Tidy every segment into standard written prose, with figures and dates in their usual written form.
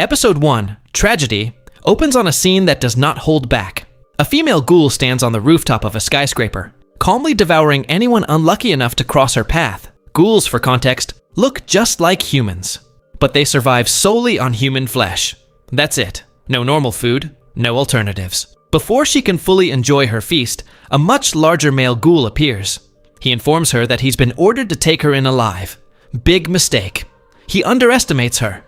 Episode 1, Tragedy, opens on a scene that does not hold back. A female ghoul stands on the rooftop of a skyscraper, calmly devouring anyone unlucky enough to cross her path. Ghouls, for context, look just like humans, but they survive solely on human flesh. That's it. No normal food, no alternatives. Before she can fully enjoy her feast, a much larger male ghoul appears. He informs her that he's been ordered to take her in alive. Big mistake. He underestimates her.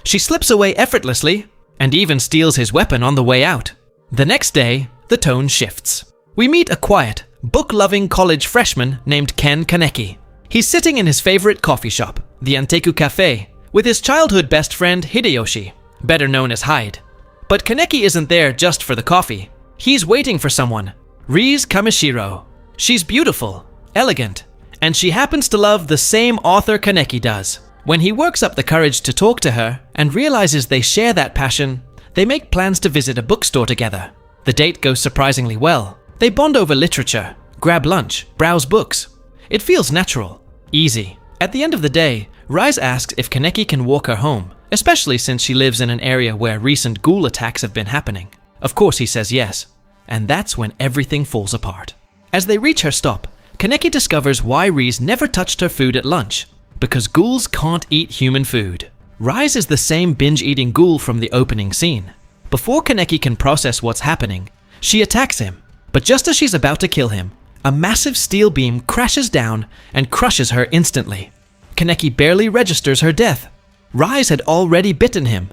She slips away effortlessly, and even steals his weapon on the way out. The next day, the tone shifts. We meet a quiet, book-loving college freshman named Kaneki. He's sitting in his favorite coffee shop, the Anteku Cafe, with his childhood best friend Hideyoshi, better known as Hyde. But Kaneki isn't there just for the coffee. He's waiting for someone, Rize Kamishiro. She's beautiful, elegant, and she happens to love the same author Kaneki does. When he works up the courage to talk to her and realizes they share that passion, they make plans to visit a bookstore together. The date goes surprisingly well. They bond over literature, grab lunch, browse books. It feels natural, easy. At the end of the day, Rize asks if Kaneki can walk her home, especially since she lives in an area where recent ghoul attacks have been happening. Of course he says yes, and that's when everything falls apart. As they reach her stop, Kaneki discovers why Rize never touched her food at lunch. Because ghouls can't eat human food. Rize is the same binge-eating ghoul from the opening scene. Before Kaneki can process what's happening, she attacks him. But just as she's about to kill him, a massive steel beam crashes down and crushes her instantly. Kaneki barely registers her death. Rize had already bitten him.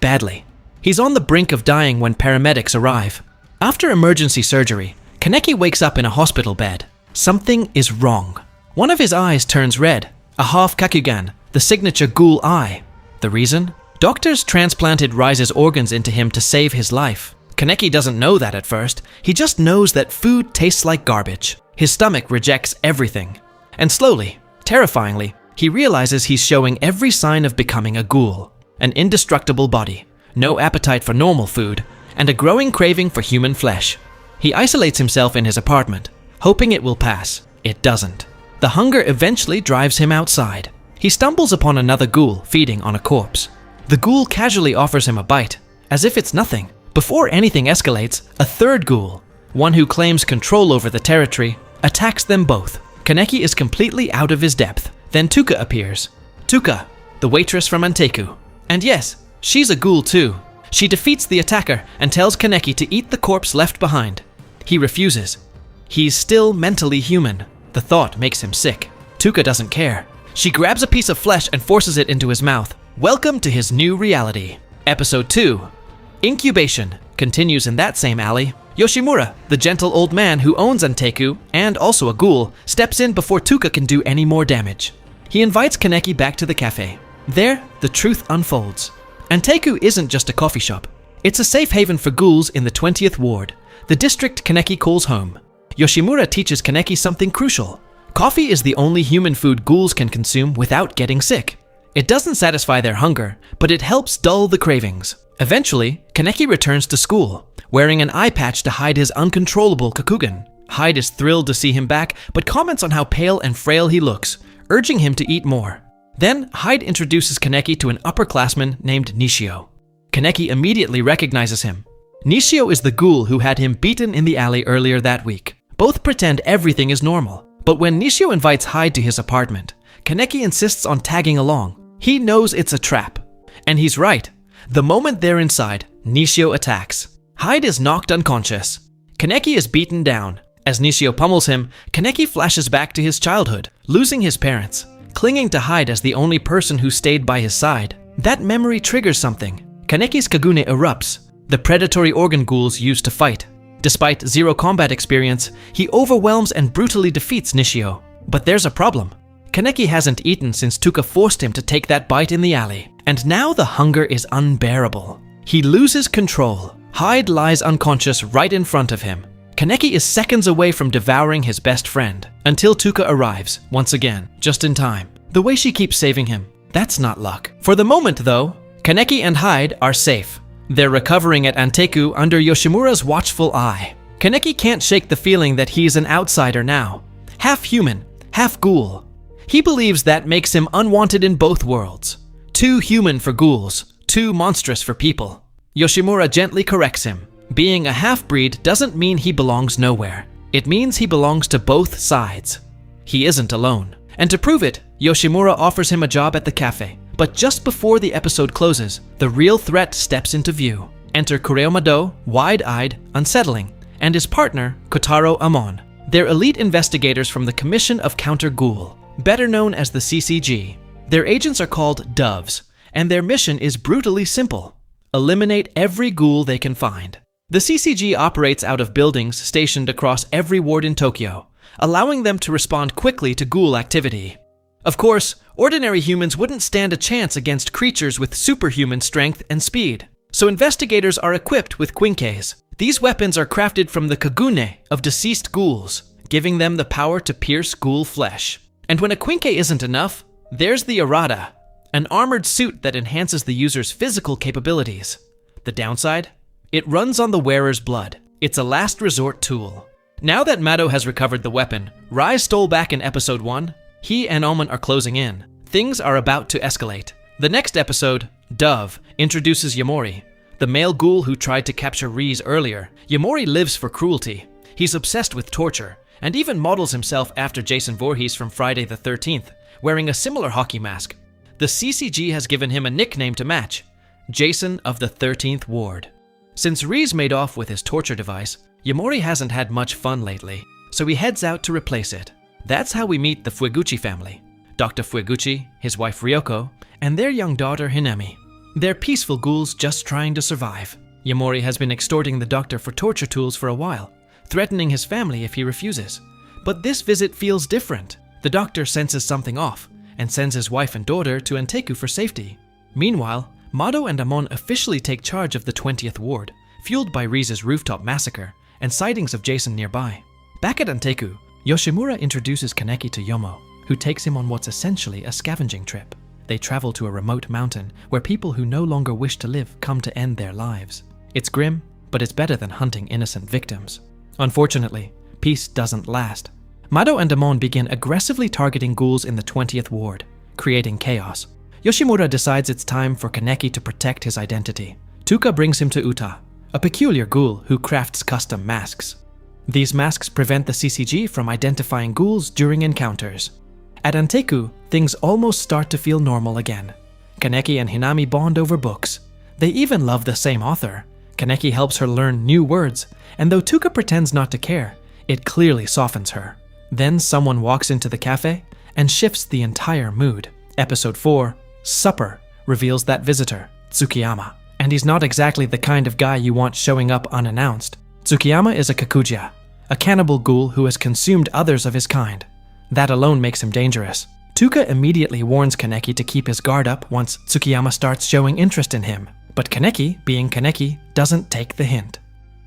Badly. He's on the brink of dying when paramedics arrive. After emergency surgery, Kaneki wakes up in a hospital bed. Something is wrong. One of his eyes turns red. A half Kakugan, the signature ghoul eye. The reason? Doctors transplanted Rize's organs into him to save his life. Kaneki doesn't know that at first. He just knows that food tastes like garbage. His stomach rejects everything. And slowly, terrifyingly, he realizes he's showing every sign of becoming a ghoul. An indestructible body, no appetite for normal food, and a growing craving for human flesh. He isolates himself in his apartment, hoping it will pass. It doesn't. The hunger eventually drives him outside. He stumbles upon another ghoul feeding on a corpse. The ghoul casually offers him a bite, as if it's nothing. Before anything escalates, a third ghoul, one who claims control over the territory, attacks them both. Kaneki is completely out of his depth. Then Tuka appears. Tuka, the waitress from Anteku. And yes, she's a ghoul too. She defeats the attacker and tells Kaneki to eat the corpse left behind. He refuses. He's still mentally human. The thought makes him sick. Tuka doesn't care. She grabs a piece of flesh and forces it into his mouth. Welcome to his new reality. Episode 2. Incubation continues in that same alley. Yoshimura, the gentle old man who owns Anteku and also a ghoul, steps in before Tuka can do any more damage. He invites Kaneki back to the cafe. There, the truth unfolds. Anteku isn't just a coffee shop. It's a safe haven for ghouls in the 20th ward, the district Kaneki calls home. Yoshimura teaches Kaneki something crucial. Coffee is the only human food ghouls can consume without getting sick. It doesn't satisfy their hunger, but it helps dull the cravings. Eventually, Kaneki returns to school, wearing an eye patch to hide his uncontrollable Kakugan. Hyde is thrilled to see him back, but comments on how pale and frail he looks, urging him to eat more. Then, Hyde introduces Kaneki to an upperclassman named Nishio. Kaneki immediately recognizes him. Nishio is the ghoul who had him beaten in the alley earlier that week. Both pretend everything is normal, but when Nishio invites Hyde to his apartment, Kaneki insists on tagging along. He knows it's a trap. And he's right. The moment they're inside, Nishio attacks. Hyde is knocked unconscious. Kaneki is beaten down. As Nishio pummels him, Kaneki flashes back to his childhood, losing his parents, clinging to Hyde as the only person who stayed by his side. That memory triggers something. Kaneki's Kagune erupts, the predatory organ ghouls used to fight. Despite zero combat experience, he overwhelms and brutally defeats Nishio. But there's a problem. Kaneki hasn't eaten since Tuka forced him to take that bite in the alley. And now the hunger is unbearable. He loses control. Hyde lies unconscious right in front of him. Kaneki is seconds away from devouring his best friend, until Tuka arrives, once again, just in time. The way she keeps saving him, that's not luck. For the moment though, Kaneki and Hyde are safe. They're recovering at Anteku under Yoshimura's watchful eye. Kaneki can't shake the feeling that he's an outsider now. Half human, half ghoul. He believes that makes him unwanted in both worlds. Too human for ghouls, too monstrous for people. Yoshimura gently corrects him. Being a half-breed doesn't mean he belongs nowhere. It means he belongs to both sides. He isn't alone. And to prove it, Yoshimura offers him a job at the cafe. But just before the episode closes, the real threat steps into view. Enter Kureoma Do, wide-eyed, unsettling, and his partner, Kotaro Amon. They're elite investigators from the Commission of Counter Ghoul, better known as the CCG. Their agents are called Doves, and their mission is brutally simple: eliminate every ghoul they can find. The CCG operates out of buildings stationed across every ward in Tokyo, allowing them to respond quickly to ghoul activity. Of course, ordinary humans wouldn't stand a chance against creatures with superhuman strength and speed, so investigators are equipped with quinkes. These weapons are crafted from the kagune of deceased ghouls, giving them the power to pierce ghoul flesh. And when a quinke isn't enough, there's the arata, an armored suit that enhances the user's physical capabilities. The downside? It runs on the wearer's blood. It's a last resort tool. Now that Mado has recovered the weapon Rise stole back in episode 1, he and Omen are closing in. Things are about to escalate. The next episode, Dove, introduces Yamori, the male ghoul who tried to capture Rize earlier. Yamori lives for cruelty. He's obsessed with torture, and even models himself after Jason Voorhees from Friday the 13th, wearing a similar hockey mask. The CCG has given him a nickname to match: Jason of the 13th Ward. Since Rize made off with his torture device, Yamori hasn't had much fun lately, so he heads out to replace it. That's how we meet the Fueguchi family: Dr. Fueguchi, his wife Ryoko, and their young daughter Hinemi. They're peaceful ghouls just trying to survive. Yamori has been extorting the doctor for torture tools for a while, threatening his family if he refuses. But this visit feels different. The doctor senses something off and sends his wife and daughter to Anteku for safety. Meanwhile, Mado and Amon officially take charge of the 20th Ward, fueled by Rize's rooftop massacre and sightings of Jason nearby. Back at Anteku, Yoshimura introduces Kaneki to Yomo, who takes him on what's essentially a scavenging trip. They travel to a remote mountain where people who no longer wish to live come to end their lives. It's grim, but it's better than hunting innocent victims. Unfortunately, peace doesn't last. Mado and Amon begin aggressively targeting ghouls in the 20th Ward, creating chaos. Yoshimura decides it's time for Kaneki to protect his identity. Tuka brings him to Uta, a peculiar ghoul who crafts custom masks. These masks prevent the CCG from identifying ghouls during encounters. At Anteku, things almost start to feel normal again. Kaneki and Hinami bond over books. They even love the same author. Kaneki helps her learn new words, and though Tuka pretends not to care, it clearly softens her. Then someone walks into the cafe and shifts the entire mood. Episode 4, Supper, reveals that visitor, Tsukiyama. And he's not exactly the kind of guy you want showing up unannounced. Tsukiyama is a Kakuja, a cannibal ghoul who has consumed others of his kind. That alone makes him dangerous. Tuka immediately warns Kaneki to keep his guard up once Tsukiyama starts showing interest in him. But Kaneki, being Kaneki, doesn't take the hint.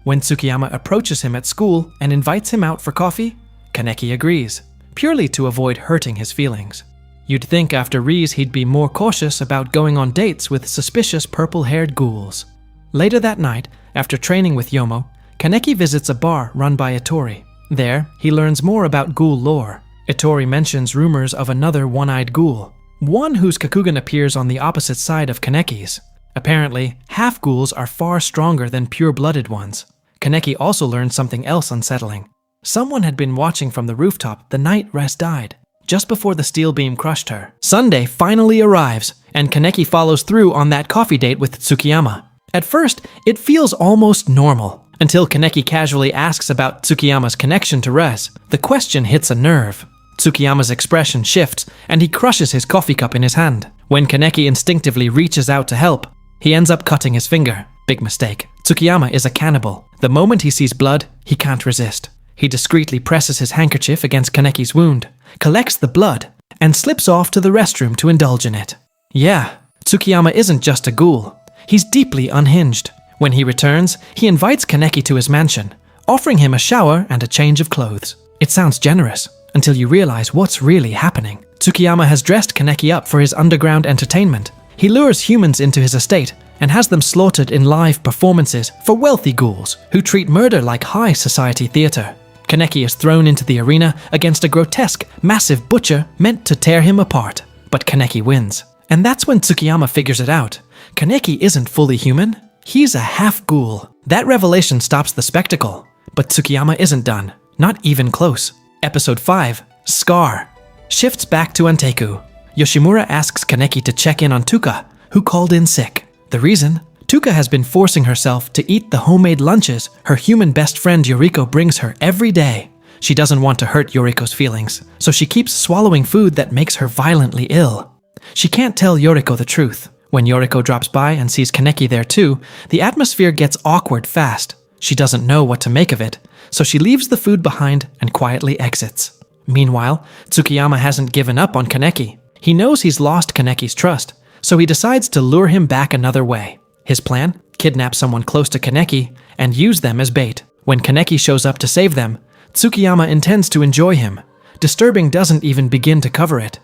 When Tsukiyama approaches him at school and invites him out for coffee, Kaneki agrees, purely to avoid hurting his feelings. You'd think after Rize he'd be more cautious about going on dates with suspicious purple-haired ghouls. Later that night, after training with Yomo, Kaneki visits a bar run by Itori. There, he learns more about ghoul lore. Itori mentions rumors of another one-eyed ghoul, one whose Kakugan appears on the opposite side of Kaneki's. Apparently, half-ghouls are far stronger than pure-blooded ones. Kaneki also learns something else unsettling. Someone had been watching from the rooftop the night Res died, just before the steel beam crushed her. Sunday finally arrives, and Kaneki follows through on that coffee date with Tsukiyama. At first, it feels almost normal, until Kaneki casually asks about Tsukiyama's connection to Res. The question hits a nerve. Tsukiyama's expression shifts, and he crushes his coffee cup in his hand. When Kaneki instinctively reaches out to help, he ends up cutting his finger. Big mistake. Tsukiyama is a cannibal. The moment he sees blood, he can't resist. He discreetly presses his handkerchief against Kaneki's wound, collects the blood, and slips off to the restroom to indulge in it. Yeah, Tsukiyama isn't just a ghoul. He's deeply unhinged. When he returns, he invites Kaneki to his mansion, offering him a shower and a change of clothes. It sounds generous, until you realize what's really happening. Tsukiyama has dressed Kaneki up for his underground entertainment. He lures humans into his estate and has them slaughtered in live performances for wealthy ghouls who treat murder like high society theater. Kaneki is thrown into the arena against a grotesque, massive butcher meant to tear him apart. But Kaneki wins. And that's when Tsukiyama figures it out. Kaneki isn't fully human. He's a half-ghoul. That revelation stops the spectacle. But Tsukiyama isn't done. Not even close. Episode 5, Scar. Shifts back to Anteku. Yoshimura asks Kaneki to check in on Tuka, who called in sick. The reason? Tuka has been forcing herself to eat the homemade lunches her human best friend Yoriko brings her every day. She doesn't want to hurt Yoriko's feelings, so she keeps swallowing food that makes her violently ill. She can't tell Yoriko the truth. When Yoriko drops by and sees Kaneki there too, the atmosphere gets awkward fast. She doesn't know what to make of it, so she leaves the food behind and quietly exits. Meanwhile, Tsukiyama hasn't given up on Kaneki. He knows he's lost Kaneki's trust, so he decides to lure him back another way. His plan? Kidnap someone close to Kaneki and use them as bait. When Kaneki shows up to save them, Tsukiyama intends to enjoy him. Disturbing doesn't even begin to cover it.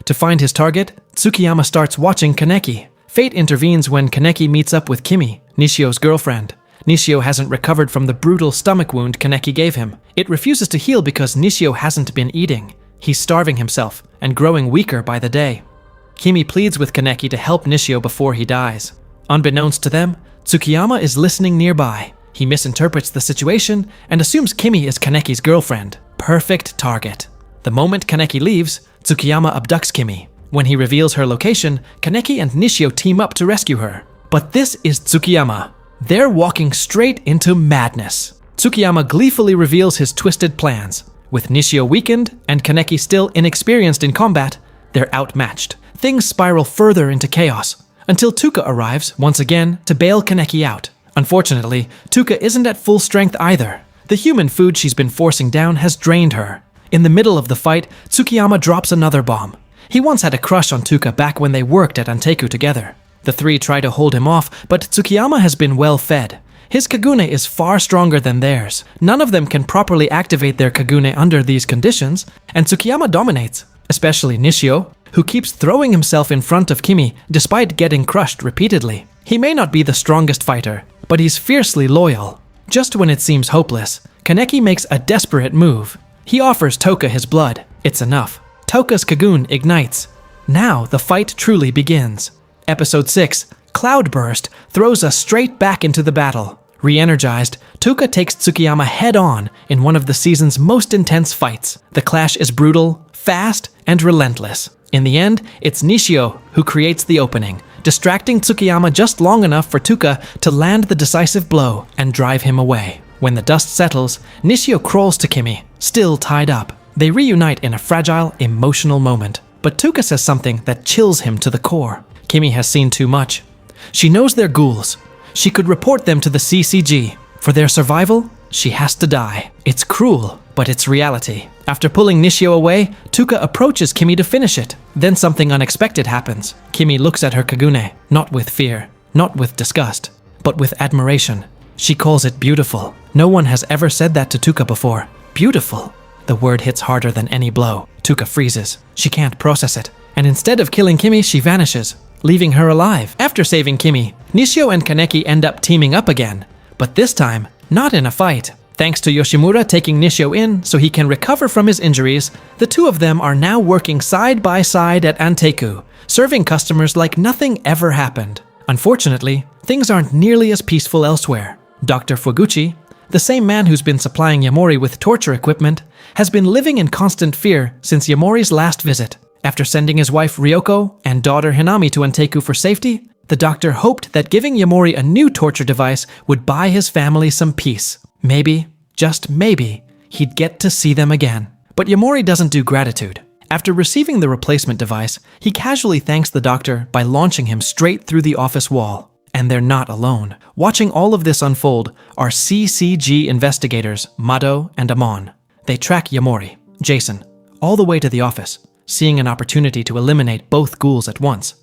To find his target, Tsukiyama starts watching Kaneki. Fate intervenes when Kaneki meets up with Kimi, Nishio's girlfriend. Nishio hasn't recovered from the brutal stomach wound Kaneki gave him. It refuses to heal because Nishio hasn't been eating. He's starving himself and growing weaker by the day. Kimi pleads with Kaneki to help Nishio before he dies. Unbeknownst to them, Tsukiyama is listening nearby. He misinterprets the situation and assumes Kimi is Kaneki's girlfriend. Perfect target. The moment Kaneki leaves, Tsukiyama abducts Kimi. When he reveals her location, Kaneki and Nishio team up to rescue her. But this is Tsukiyama. They're walking straight into madness. Tsukiyama gleefully reveals his twisted plans. With Nishio weakened and Kaneki still inexperienced in combat, they're outmatched. Things spiral further into chaos, until Tuka arrives, once again, to bail Kaneki out. Unfortunately, Tuka isn't at full strength either. The human food she's been forcing down has drained her. In the middle of the fight, Tsukiyama drops another bomb. He once had a crush on Tuka back when they worked at Anteku together. The three try to hold him off, but Tsukiyama has been well fed. His Kagune is far stronger than theirs. None of them can properly activate their Kagune under these conditions, and Tsukiyama dominates, especially Nishio, who keeps throwing himself in front of Kimi despite getting crushed repeatedly. He may not be the strongest fighter, but he's fiercely loyal. Just when it seems hopeless, Kaneki makes a desperate move. He offers Toka his blood. It's enough. Toka's Kagune ignites. Now the fight truly begins. Episode 6, Cloudburst, throws us straight back into the battle. Re-energized, Toka takes Tsukiyama head-on in one of the season's most intense fights. The clash is brutal, fast, and relentless. In the end, it's Nishio who creates the opening, distracting Tsukiyama just long enough for Tuka to land the decisive blow and drive him away. When the dust settles, Nishio crawls to Kimi, still tied up. They reunite in a fragile, emotional moment. But Tuka says something that chills him to the core. Kimi has seen too much. She knows they're ghouls. She could report them to the CCG. For their survival, she has to die. It's cruel, but it's reality. After pulling Nishio away, Tuka approaches Kimi to finish it. Then something unexpected happens. Kimi looks at her Kagune, not with fear, not with disgust, but with admiration. She calls it beautiful. No one has ever said that to Tuka before. Beautiful. The word hits harder than any blow. Tuka freezes. She can't process it. And instead of killing Kimi, she vanishes, leaving her alive. After saving Kimi, Nishio and Kaneki end up teaming up again. But this time, not in a fight. Thanks to Yoshimura taking Nishio in so he can recover from his injuries, the two of them are now working side by side at Anteku, serving customers like nothing ever happened. Unfortunately, things aren't nearly as peaceful elsewhere. Dr. Fuguchi, the same man who's been supplying Yamori with torture equipment, has been living in constant fear since Yamori's last visit. After sending his wife Ryoko and daughter Hinami to Anteku for safety, the doctor hoped that giving Yamori a new torture device would buy his family some peace. Maybe, just maybe, he'd get to see them again. But Yamori doesn't do gratitude. After receiving the replacement device, he casually thanks the doctor by launching him straight through the office wall. And they're not alone. Watching all of this unfold are CCG investigators Mado and Amon. They track Yamori, Jason, all the way to the office, seeing an opportunity to eliminate both ghouls at once.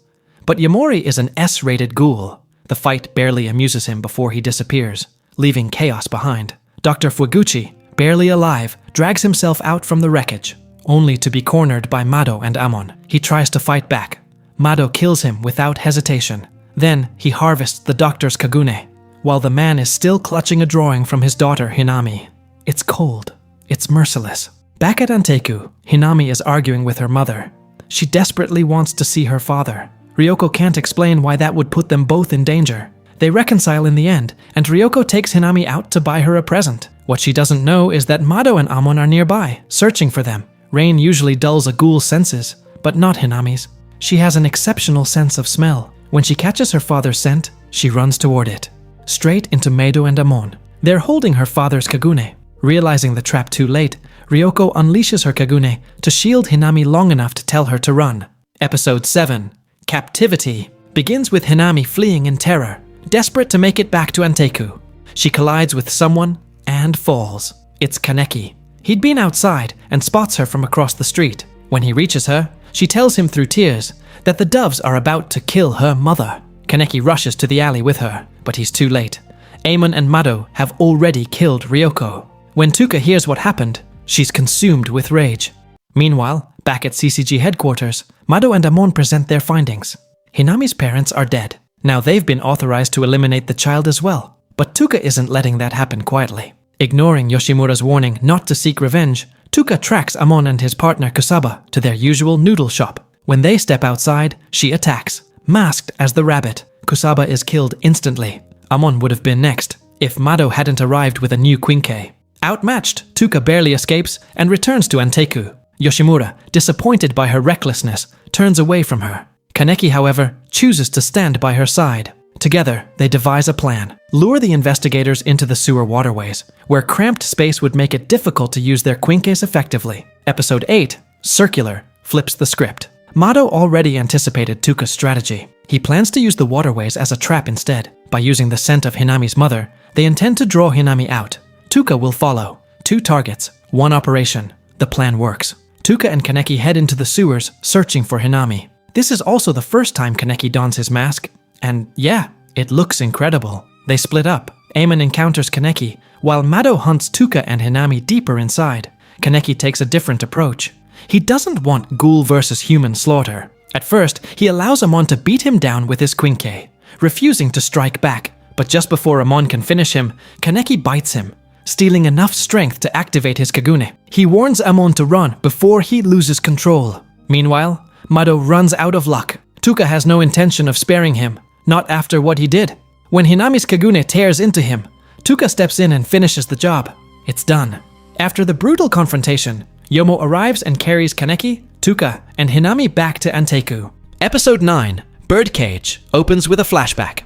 But Yamori is an S-rated ghoul. The fight barely amuses him before he disappears, leaving chaos behind. Dr. Fuguchi, barely alive, drags himself out from the wreckage, only to be cornered by Mado and Amon. He tries to fight back. Mado kills him without hesitation. Then he harvests the doctor's Kagune, while the man is still clutching a drawing from his daughter Hinami. It's cold. It's merciless. Back at Anteku, Hinami is arguing with her mother. She desperately wants to see her father. Ryoko can't explain why that would put them both in danger. They reconcile in the end, and Ryoko takes Hinami out to buy her a present. What she doesn't know is that Mado and Amon are nearby, searching for them. Rain usually dulls a ghoul's senses, but not Hinami's. She has an exceptional sense of smell. When she catches her father's scent, she runs toward it. Straight into Mado and Amon. They're holding her father's kagune. Realizing the trap too late, Ryoko unleashes her kagune to shield Hinami long enough to tell her to run. Episode 7, Captivity, begins with Hinami fleeing in terror, desperate to make it back to Anteku. She collides with someone and falls. It's Kaneki. He'd been outside and spots her from across the street. When he reaches her, she tells him through tears that the doves are about to kill her mother. Kaneki rushes to the alley with her, but he's too late. Amon and Mado have already killed Ryoko. When Tuka hears what happened, she's consumed with rage. Meanwhile, back at CCG headquarters, Mado and Amon present their findings. Hinami's parents are dead. Now they've been authorized to eliminate the child as well. But Tuka isn't letting that happen quietly. Ignoring Yoshimura's warning not to seek revenge, Tuka tracks Amon and his partner Kusaba to their usual noodle shop. When they step outside, she attacks. Masked as the rabbit, Kusaba is killed instantly. Amon would have been next, if Mado hadn't arrived with a new quinqué. Outmatched, Tuka barely escapes and returns to Anteku. Yoshimura, disappointed by her recklessness, turns away from her. Kaneki, however, chooses to stand by her side. Together, they devise a plan. Lure the investigators into the sewer waterways, where cramped space would make it difficult to use their quinqués effectively. Episode 8, Circular, flips the script. Mado already anticipated Tuka's strategy. He plans to use the waterways as a trap instead. By using the scent of Hinami's mother, they intend to draw Hinami out. Tuka will follow. 2 targets, 1 operation. The plan works. Tuka and Kaneki head into the sewers, searching for Hinami. This is also the first time Kaneki dons his mask, and yeah, it looks incredible. They split up. Amon encounters Kaneki, while Mado hunts Tuka and Hinami deeper inside. Kaneki takes a different approach. He doesn't want ghoul versus human slaughter. At first, he allows Amon to beat him down with his quinqué, refusing to strike back. But just before Amon can finish him, Kaneki bites him, stealing enough strength to activate his kagune. He warns Amon to run before he loses control. Meanwhile, Mado runs out of luck. Tuka has no intention of sparing him, not after what he did. When Hinami's kagune tears into him, Tuka steps in and finishes the job. It's done. After the brutal confrontation, Yomo arrives and carries Kaneki, Tuka, and Hinami back to Anteku. Episode 9, Birdcage, opens with a flashback.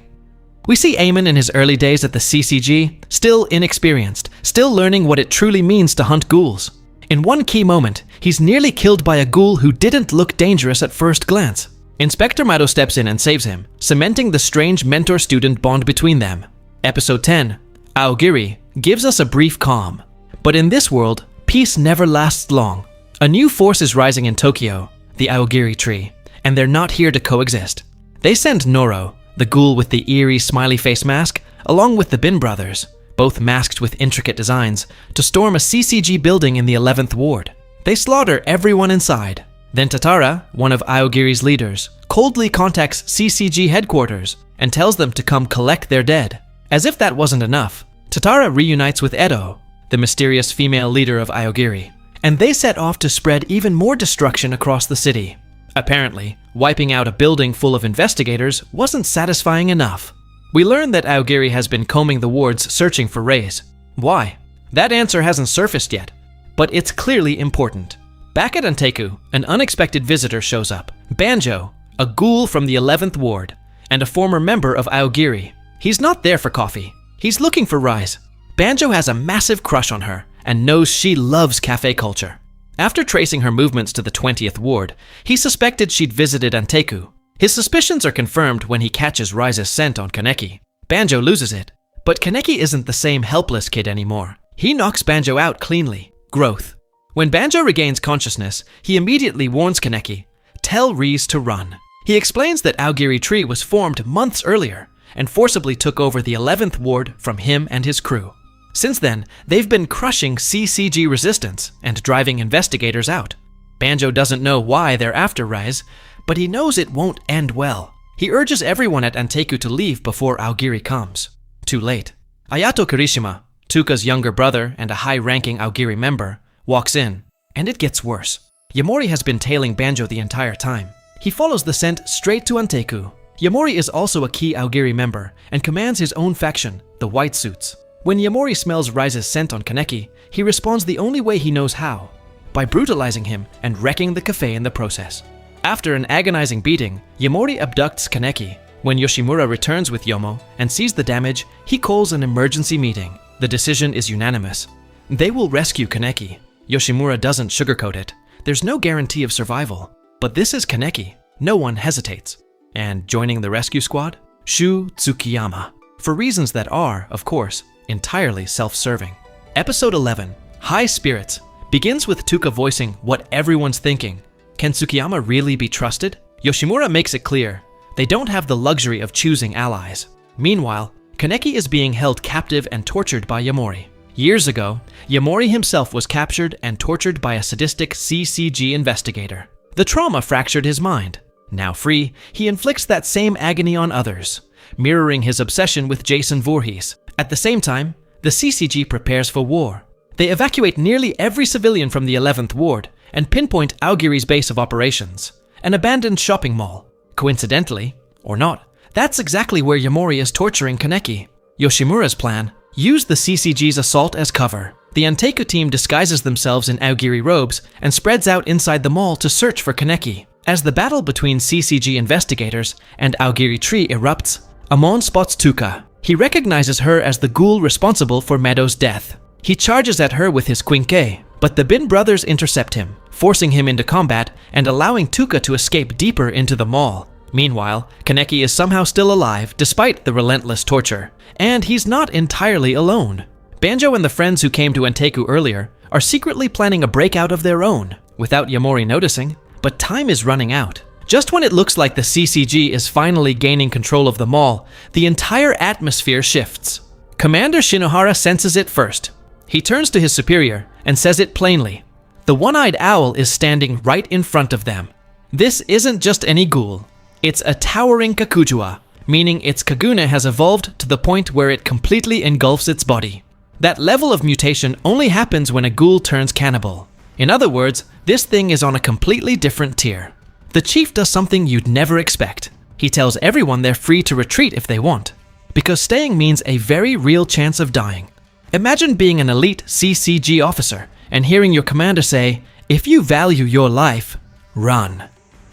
We see Amon in his early days at the CCG, still inexperienced, still learning what it truly means to hunt ghouls. In one key moment, he's nearly killed by a ghoul who didn't look dangerous at first glance. Inspector Mado steps in and saves him, cementing the strange mentor-student bond between them. Episode 10, Aogiri, gives us a brief calm. But in this world, peace never lasts long. A new force is rising in Tokyo, the Aogiri tree, and they're not here to coexist. They send Noro, the ghoul with the eerie smiley face mask, along with the Bin brothers, both masked with intricate designs, to storm a CCG building in the 11th ward. They slaughter everyone inside. Then Tatara, one of Aogiri's leaders, coldly contacts CCG headquarters and tells them to come collect their dead. As if that wasn't enough, Tatara reunites with Edo, the mysterious female leader of Aogiri, and they set off to spread even more destruction across the city. Apparently, wiping out a building full of investigators wasn't satisfying enough. We learn that Aogiri has been combing the wards searching for Reis. Why? That answer hasn't surfaced yet, but it's clearly important. Back at Anteku, an unexpected visitor shows up. Banjo, a ghoul from the 11th ward, and a former member of Aogiri. He's not there for coffee. He's looking for Reis. Banjo has a massive crush on her and knows she loves cafe culture. After tracing her movements to the 20th ward, he suspected she'd visited Anteku. His suspicions are confirmed when he catches Reis's scent on Kaneki. Banjo loses it, but Kaneki isn't the same helpless kid anymore. He knocks Banjo out cleanly. Growth. When Banjo regains consciousness, he immediately warns Kaneki, "Tell Reis to run." He explains that Aogiri Tree was formed months earlier and forcibly took over the 11th ward from him and his crew. Since then, they've been crushing CCG resistance and driving investigators out. Banjo doesn't know why they're after Reis, but he knows it won't end well. He urges everyone at Anteku to leave before Aogiri comes. Too late. Ayato Kirishima, Tuka's younger brother and a high-ranking Aogiri member, walks in, and it gets worse. Yamori has been tailing Banjo the entire time. He follows the scent straight to Anteku. Yamori is also a key Aogiri member and commands his own faction, the White Suits. When Yamori smells Rise's scent on Kaneki, he responds the only way he knows how, by brutalizing him and wrecking the cafe in the process. After an agonizing beating, Yamori abducts Kaneki. When Yoshimura returns with Yomo and sees the damage, he calls an emergency meeting. The decision is unanimous. They will rescue Kaneki. Yoshimura doesn't sugarcoat it. There's no guarantee of survival. But this is Kaneki. No one hesitates. And joining the rescue squad? Shu Tsukiyama. For reasons that are, of course, entirely self-serving. Episode 11, High Spirits, begins with Tuka voicing what everyone's thinking. Can Tsukiyama really be trusted? Yoshimura makes it clear. They don't have the luxury of choosing allies. Meanwhile, Kaneki is being held captive and tortured by Yamori. Years ago, Yamori himself was captured and tortured by a sadistic CCG investigator. The trauma fractured his mind. Now free, he inflicts that same agony on others, mirroring his obsession with Jason Voorhees. At the same time, the CCG prepares for war. They evacuate nearly every civilian from the 11th Ward and pinpoint Aogiri's base of operations, an abandoned shopping mall. Coincidentally, or not, that's exactly where Yamori is torturing Kaneki. Yoshimura's plan: use the CCG's assault as cover. The Anteku team disguises themselves in Aogiri robes and spreads out inside the mall to search for Kaneki. As the battle between CCG investigators and Aogiri Tree erupts, Amon spots Tuka. He recognizes her as the ghoul responsible for Meadow's death. He charges at her with his Quinque, but the Bin brothers intercept him, forcing him into combat and allowing Tuka to escape deeper into the mall. Meanwhile, Kaneki is somehow still alive despite the relentless torture, and he's not entirely alone. Banjo and the friends who came to Anteku earlier are secretly planning a breakout of their own, without Yamori noticing, but time is running out. Just when it looks like the CCG is finally gaining control of the mall, the entire atmosphere shifts. Commander Shinohara senses it first. He turns to his superior and says it plainly. The one-eyed owl is standing right in front of them. This isn't just any ghoul. It's a towering Kakujua, meaning its Kagune has evolved to the point where it completely engulfs its body. That level of mutation only happens when a ghoul turns cannibal. In other words, this thing is on a completely different tier. The chief does something you'd never expect. He tells everyone they're free to retreat if they want, because staying means a very real chance of dying. Imagine being an elite CCG officer and hearing your commander say, "If you value your life, run."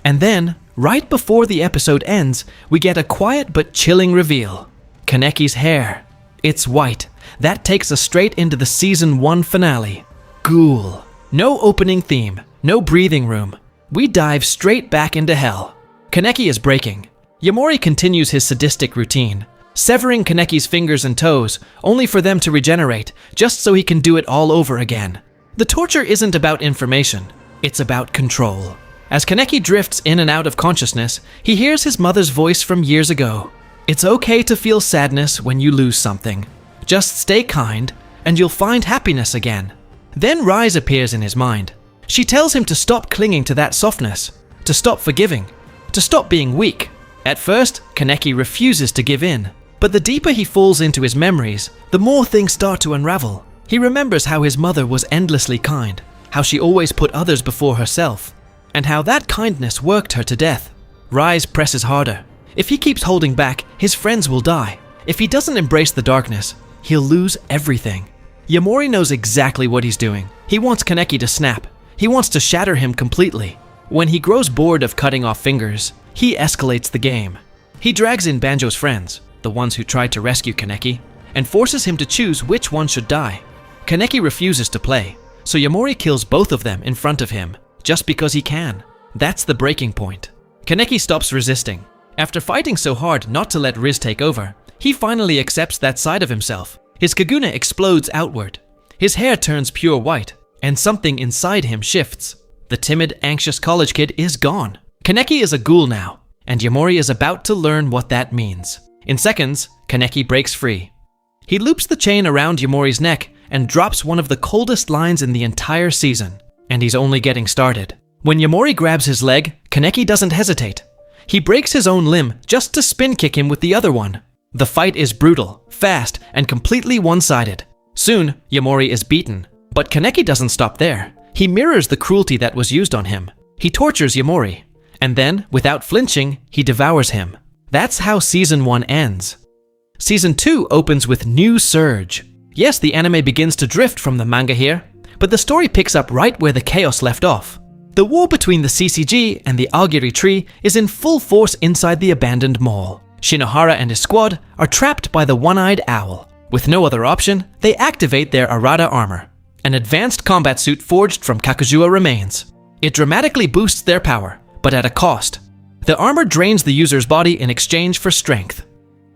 And then, right before the episode ends, we get a quiet but chilling reveal. Kaneki's hair. It's white. That takes us straight into the Season 1 finale. Ghoul. No opening theme, no breathing room. We dive straight back into hell. Kaneki is breaking. Yamori continues his sadistic routine, severing Kaneki's fingers and toes, only for them to regenerate, just so he can do it all over again. The torture isn't about information, it's about control. As Kaneki drifts in and out of consciousness, he hears his mother's voice from years ago. It's okay to feel sadness when you lose something. Just stay kind, and you'll find happiness again. Then Rise appears in his mind. She tells him to stop clinging to that softness, to stop forgiving, to stop being weak. At first, Kaneki refuses to give in, but the deeper he falls into his memories, the more things start to unravel. He remembers how his mother was endlessly kind, how she always put others before herself, and how that kindness worked her to death. Rise presses harder. If he keeps holding back, his friends will die. If he doesn't embrace the darkness, he'll lose everything. Yamori knows exactly what he's doing. He wants Kaneki to snap. He wants to shatter him completely. When he grows bored of cutting off fingers, he escalates the game. He drags in Banjo's friends, the ones who tried to rescue Kaneki, and forces him to choose which one should die. Kaneki refuses to play, so Yamori kills both of them in front of him, just because he can. That's the breaking point. Kaneki stops resisting. After fighting so hard not to let Riz take over, he finally accepts that side of himself. His Kagune explodes outward. His hair turns pure white, and something inside him shifts. The timid, anxious college kid is gone. Kaneki is a ghoul now, and Yamori is about to learn what that means. In seconds, Kaneki breaks free. He loops the chain around Yamori's neck and drops one of the coldest lines in the entire season. And he's only getting started. When Yamori grabs his leg, Kaneki doesn't hesitate. He breaks his own limb just to spin kick him with the other one. The fight is brutal, fast, and completely one-sided. Soon, Yamori is beaten. But Kaneki doesn't stop there. He mirrors the cruelty that was used on him. He tortures Yamori. And then, without flinching, he devours him. That's how Season 1 ends. Season 2 opens with new surge. Yes, the anime begins to drift from the manga here, but the story picks up right where the chaos left off. The war between the CCG and the Aogiri tree is in full force inside the abandoned mall. Shinohara and his squad are trapped by the one-eyed owl. With no other option, they activate their Arata armor, an advanced combat suit forged from Kakujua remains. It dramatically boosts their power, but at a cost. The armor drains the user's body in exchange for strength.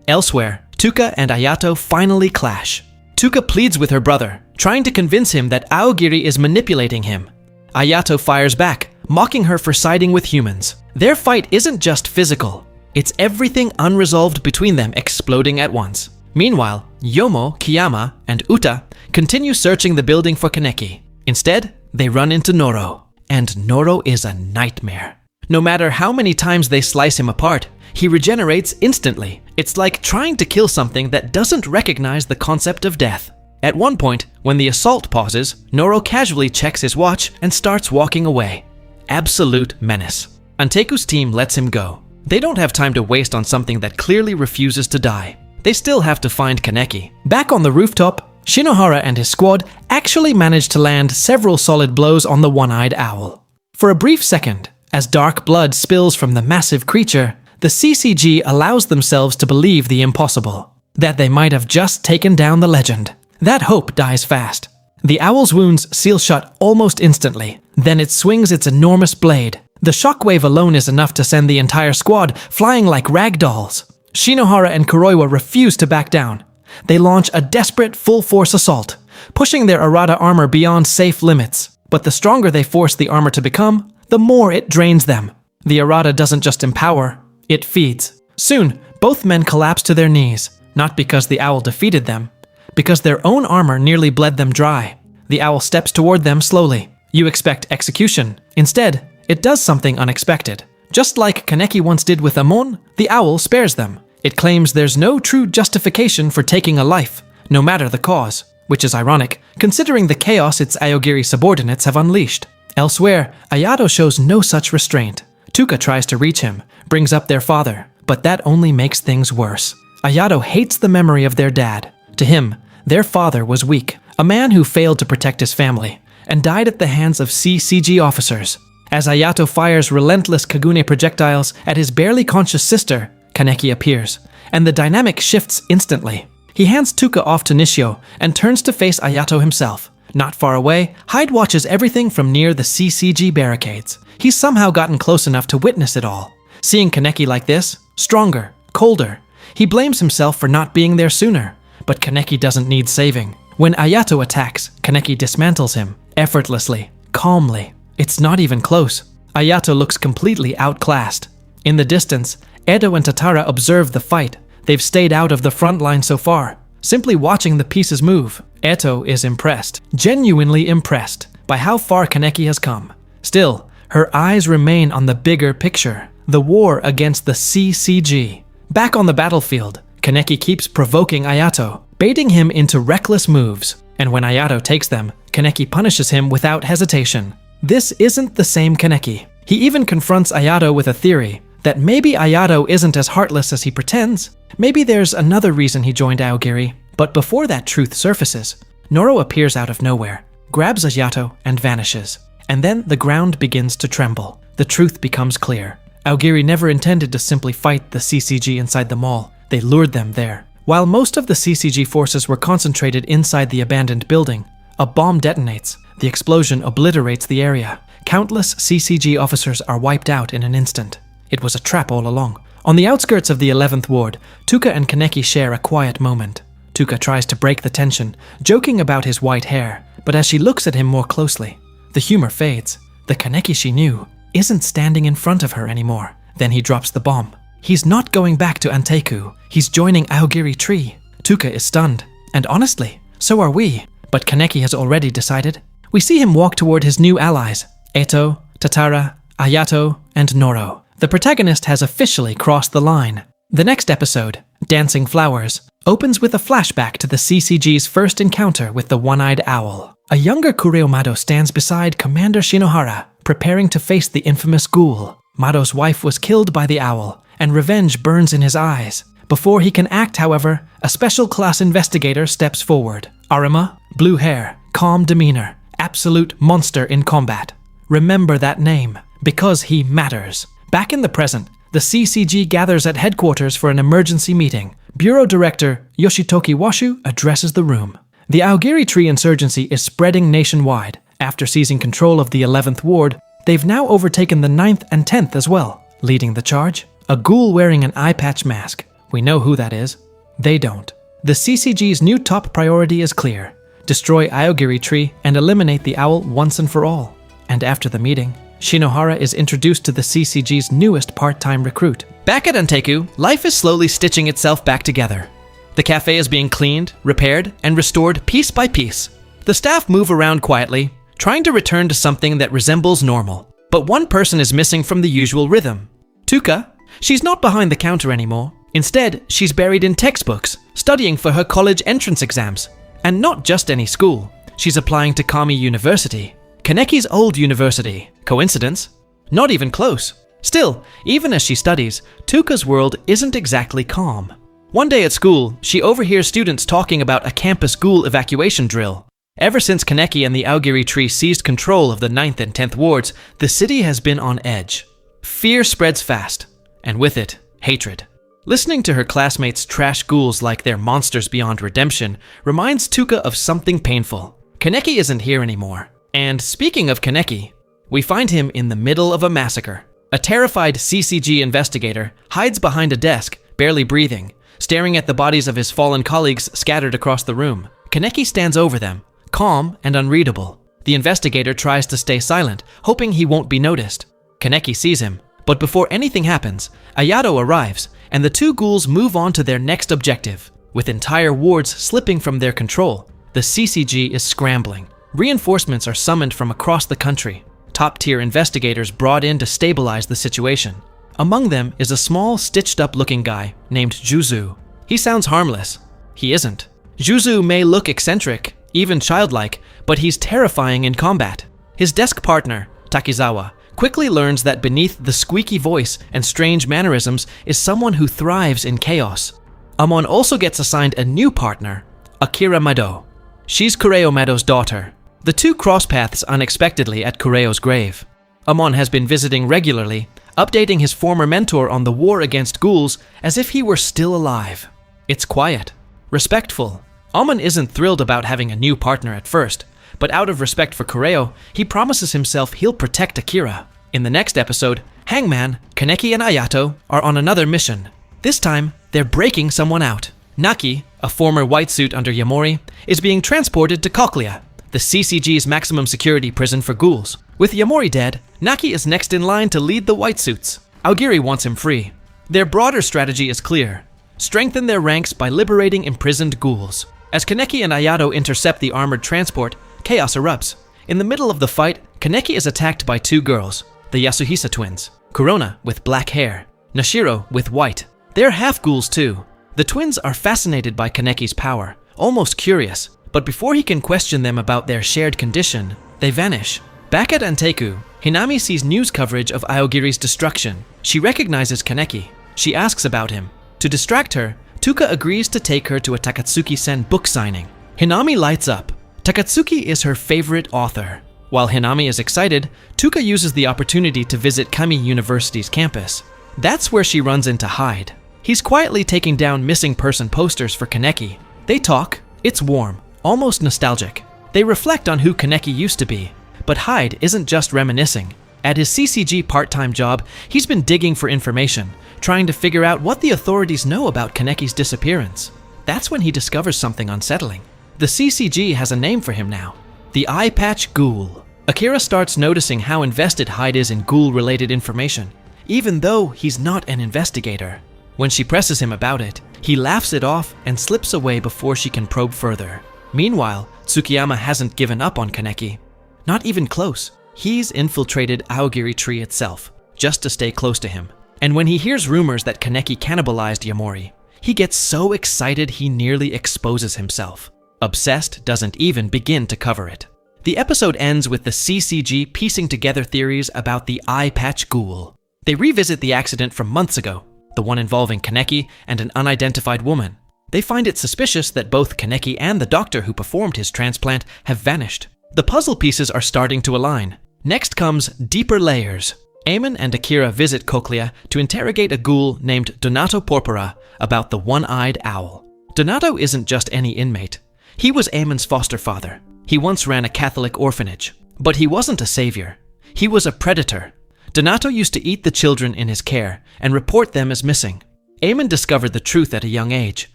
Elsewhere, Tuka and Ayato finally clash. Tuka pleads with her brother, trying to convince him that Aogiri is manipulating him. Ayato fires back, mocking her for siding with humans. Their fight isn't just physical, it's everything unresolved between them exploding at once. Meanwhile, Yomo, Kiyama, and Uta continue searching the building for Kaneki. Instead, they run into Noro. And Noro is a nightmare. No matter how many times they slice him apart, he regenerates instantly. It's like trying to kill something that doesn't recognize the concept of death. At one point, when the assault pauses, Noro casually checks his watch and starts walking away. Absolute menace. Anteku's team lets him go. They don't have time to waste on something that clearly refuses to die. They still have to find Kaneki. Back on the rooftop, Shinohara and his squad actually manage to land several solid blows on the one-eyed owl. For a brief second, as dark blood spills from the massive creature, the CCG allows themselves to believe the impossible, that they might have just taken down the legend. That hope dies fast. The owl's wounds seal shut almost instantly. Then it swings its enormous blade. The shockwave alone is enough to send the entire squad flying like rag dolls. Shinohara and Kuroiwa refuse to back down. They launch a desperate full-force assault, pushing their Arata armor beyond safe limits. But the stronger they force the armor to become, the more it drains them. The Arata doesn't just empower, it feeds. Soon, both men collapse to their knees, not because the owl defeated them, because their own armor nearly bled them dry. The owl steps toward them slowly. You expect execution. Instead, it does something unexpected. Just like Kaneki once did with Amon, the owl spares them. It claims there's no true justification for taking a life, no matter the cause, which is ironic, considering the chaos its Aogiri subordinates have unleashed. Elsewhere, Ayato shows no such restraint. Tuka tries to reach him, brings up their father, but that only makes things worse. Ayato hates the memory of their dad. To him, their father was weak, a man who failed to protect his family, and died at the hands of CCG officers. As Ayato fires relentless Kagune projectiles at his barely conscious sister, Kaneki appears, and the dynamic shifts instantly. He hands Tuka off to Nishio and turns to face Ayato himself. Not far away, Hyde watches everything from near the CCG barricades. He's somehow gotten close enough to witness it all. Seeing Kaneki like this, stronger, colder, he blames himself for not being there sooner. But Kaneki doesn't need saving. When Ayato attacks, Kaneki dismantles him, effortlessly, calmly. It's not even close. Ayato looks completely outclassed. In the distance, Edo and Tatara observe the fight. They've stayed out of the front line so far, simply watching the pieces move. Eto is impressed, genuinely impressed, by how far Kaneki has come. Still, her eyes remain on the bigger picture, the war against the CCG. Back on the battlefield, Kaneki keeps provoking Ayato, baiting him into reckless moves. And when Ayato takes them, Kaneki punishes him without hesitation. This isn't the same Kaneki. He even confronts Ayato with a theory that maybe Ayato isn't as heartless as he pretends. Maybe there's another reason he joined Aogiri. But before that truth surfaces, Noro appears out of nowhere, grabs Ayato, and vanishes. And then the ground begins to tremble. The truth becomes clear. Aogiri never intended to simply fight the CCG inside the mall. They lured them there. While most of the CCG forces were concentrated inside the abandoned building, a bomb detonates. The explosion obliterates the area. Countless CCG officers are wiped out in an instant. It was a trap all along. On the outskirts of the 11th Ward, Tuka and Kaneki share a quiet moment. Tuka tries to break the tension, joking about his white hair, but as she looks at him more closely, the humor fades. The Kaneki she knew isn't standing in front of her anymore. Then he drops the bomb. He's not going back to Anteku. He's joining Aogiri Tree. Tuka is stunned, and honestly, so are we. But Kaneki has already decided. We see him walk toward his new allies, Eto, Tatara, Ayato, and Noro. The protagonist has officially crossed the line. The next episode, Dancing Flowers, opens with a flashback to the CCG's first encounter with the one-eyed owl. A younger Kureomado stands beside Commander Shinohara, preparing to face the infamous Ghoul. Mado's wife was killed by the owl, and revenge burns in his eyes. Before he can act, however, a special class investigator steps forward. Arima, blue hair, calm demeanor, absolute monster in combat. Remember that name, because he matters. Back in the present, the CCG gathers at headquarters for an emergency meeting. Bureau Director Yoshitoki Washu addresses the room. The Aogiri tree insurgency is spreading nationwide. After seizing control of the 11th ward, they've now overtaken the 9th and 10th as well. Leading the charge, a ghoul wearing an eye patch mask. We know who that is. They don't. The CCG's new top priority is clear. Destroy Aogiri tree and eliminate the owl once and for all. And after the meeting, Shinohara is introduced to the CCG's newest part-time recruit. Back at Anteku, life is slowly stitching itself back together. The cafe is being cleaned, repaired, and restored piece by piece. The staff move around quietly, trying to return to something that resembles normal. But one person is missing from the usual rhythm. Tuka. She's not behind the counter anymore. Instead, she's buried in textbooks, studying for her college entrance exams. And not just any school. She's applying to Kami University. Kaneki's old university. Coincidence? Not even close. Still, even as she studies, Tuka's world isn't exactly calm. One day at school, she overhears students talking about a campus ghoul evacuation drill. Ever since Kaneki and the Aogiri tree seized control of the 9th and 10th wards, the city has been on edge. Fear spreads fast, and with it, hatred. Listening to her classmates trash ghouls like they're monsters beyond redemption reminds Tuka of something painful. Kaneki isn't here anymore. And speaking of Kaneki, we find him in the middle of a massacre. A terrified CCG investigator hides behind a desk, barely breathing, staring at the bodies of his fallen colleagues scattered across the room. Kaneki stands over them, calm and unreadable. The investigator tries to stay silent, hoping he won't be noticed. Kaneki sees him, but before anything happens, Ayato arrives, and the two ghouls move on to their next objective. With entire wards slipping from their control, the CCG is scrambling. Reinforcements are summoned from across the country. Top-tier investigators brought in to stabilize the situation. Among them is a small, stitched-up looking guy named Juzu. He sounds harmless. He isn't. Juzu may look eccentric, even childlike, but he's terrifying in combat. His desk partner, Takizawa, quickly learns that beneath the squeaky voice and strange mannerisms is someone who thrives in chaos. Amon also gets assigned a new partner, Akira Mado. She's Kureo Mado's daughter. The two cross paths unexpectedly at Kureo's grave. Amon has been visiting regularly, updating his former mentor on the war against ghouls as if he were still alive. It's quiet, respectful. Amon isn't thrilled about having a new partner at first, but out of respect for Kureo, he promises himself he'll protect Akira. In the next episode, Hangman, Kaneki, and Ayato are on another mission. This time, they're breaking someone out. Naki, a former white suit under Yamori, is being transported to Cochlea, the CCG's maximum security prison for ghouls. With Yamori dead, Naki is next in line to lead the white suits. Aogiri wants him free. Their broader strategy is clear. Strengthen their ranks by liberating imprisoned ghouls. As Kaneki and Ayato intercept the armored transport, chaos erupts. In the middle of the fight, Kaneki is attacked by two girls, the Yasuhisa twins. Kurona with black hair, Nashiro with white. They're half-ghouls too. The twins are fascinated by Kaneki's power, almost curious. But before he can question them about their shared condition, they vanish. Back at Anteku, Hinami sees news coverage of Aogiri's destruction. She recognizes Kaneki. She asks about him. To distract her, Tuka agrees to take her to a Takatsuki-sen book signing. Hinami lights up. Takatsuki is her favorite author. While Hinami is excited, Tuka uses the opportunity to visit Kami University's campus. That's where she runs into Hyde. He's quietly taking down missing person posters for Kaneki. They talk. It's warm. Almost nostalgic. They reflect on who Kaneki used to be. But Hyde isn't just reminiscing. At his CCG part-time job, he's been digging for information, trying to figure out what the authorities know about Kaneki's disappearance. That's when he discovers something unsettling. The CCG has a name for him now. The Eye Patch Ghoul. Akira starts noticing how invested Hyde is in ghoul-related information, even though he's not an investigator. When she presses him about it, he laughs it off and slips away before she can probe further. Meanwhile, Tsukiyama hasn't given up on Kaneki. Not even close. He's infiltrated Aogiri Tree itself, just to stay close to him. And when he hears rumors that Kaneki cannibalized Yamori, he gets so excited he nearly exposes himself. Obsessed doesn't even begin to cover it. The episode ends with the CCG piecing together theories about the Eye Patch Ghoul. They revisit the accident from months ago, the one involving Kaneki and an unidentified woman. They find it suspicious that both Kaneki and the doctor who performed his transplant have vanished. The puzzle pieces are starting to align. Next comes deeper layers. Eamon and Akira visit Cochlea to interrogate a ghoul named Donato Porpora about the one-eyed owl. Donato isn't just any inmate. He was Eamon's foster father. He once ran a Catholic orphanage. But he wasn't a savior. He was a predator. Donato used to eat the children in his care and report them as missing. Eamon discovered the truth at a young age,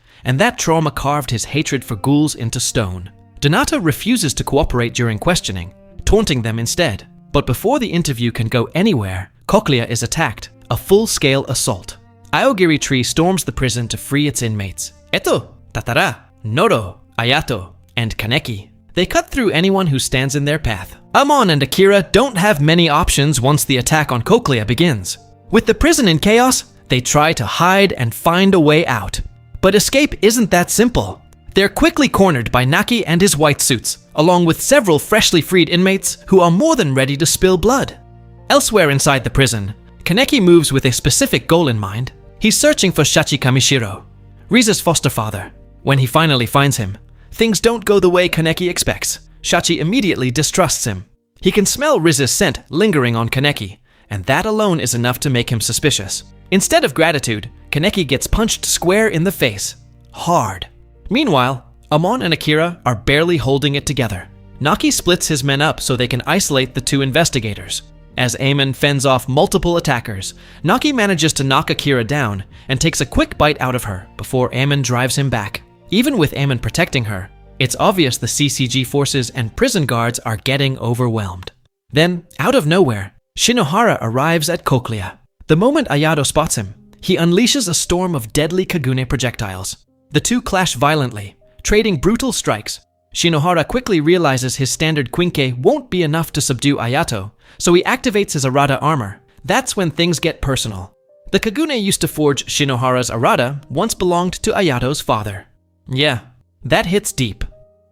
and that trauma carved his hatred for ghouls into stone. Donato refuses to cooperate during questioning, taunting them instead. But before the interview can go anywhere, Cochlea is attacked, a full-scale assault. Aogiri Tree storms the prison to free its inmates. Eto, Tatara, Noro, Ayato, and Kaneki. They cut through anyone who stands in their path. Amon and Akira don't have many options once the attack on Cochlea begins. With the prison in chaos, they try to hide and find a way out. But escape isn't that simple. They're quickly cornered by Naki and his white suits, along with several freshly freed inmates who are more than ready to spill blood. Elsewhere inside the prison, Kaneki moves with a specific goal in mind. He's searching for Shachi Kamishiro, Riza's foster father. When he finally finds him, things don't go the way Kaneki expects. Shachi immediately distrusts him. He can smell Riza's scent lingering on Kaneki, and that alone is enough to make him suspicious. Instead of gratitude, Kaneki gets punched square in the face. Hard. Meanwhile, Amon and Akira are barely holding it together. Naki splits his men up so they can isolate the two investigators. As Eamon fends off multiple attackers, Naki manages to knock Akira down and takes a quick bite out of her before Eamon drives him back. Even with Eamon protecting her, it's obvious the CCG forces and prison guards are getting overwhelmed. Then, out of nowhere, Shinohara arrives at Cochlea. The moment Ayato spots him, he unleashes a storm of deadly Kagune projectiles. The two clash violently, trading brutal strikes. Shinohara quickly realizes his standard Quinque won't be enough to subdue Ayato, so he activates his Arata armor. That's when things get personal. The Kagune used to forge Shinohara's Arata once belonged to Ayato's father. Yeah, that hits deep.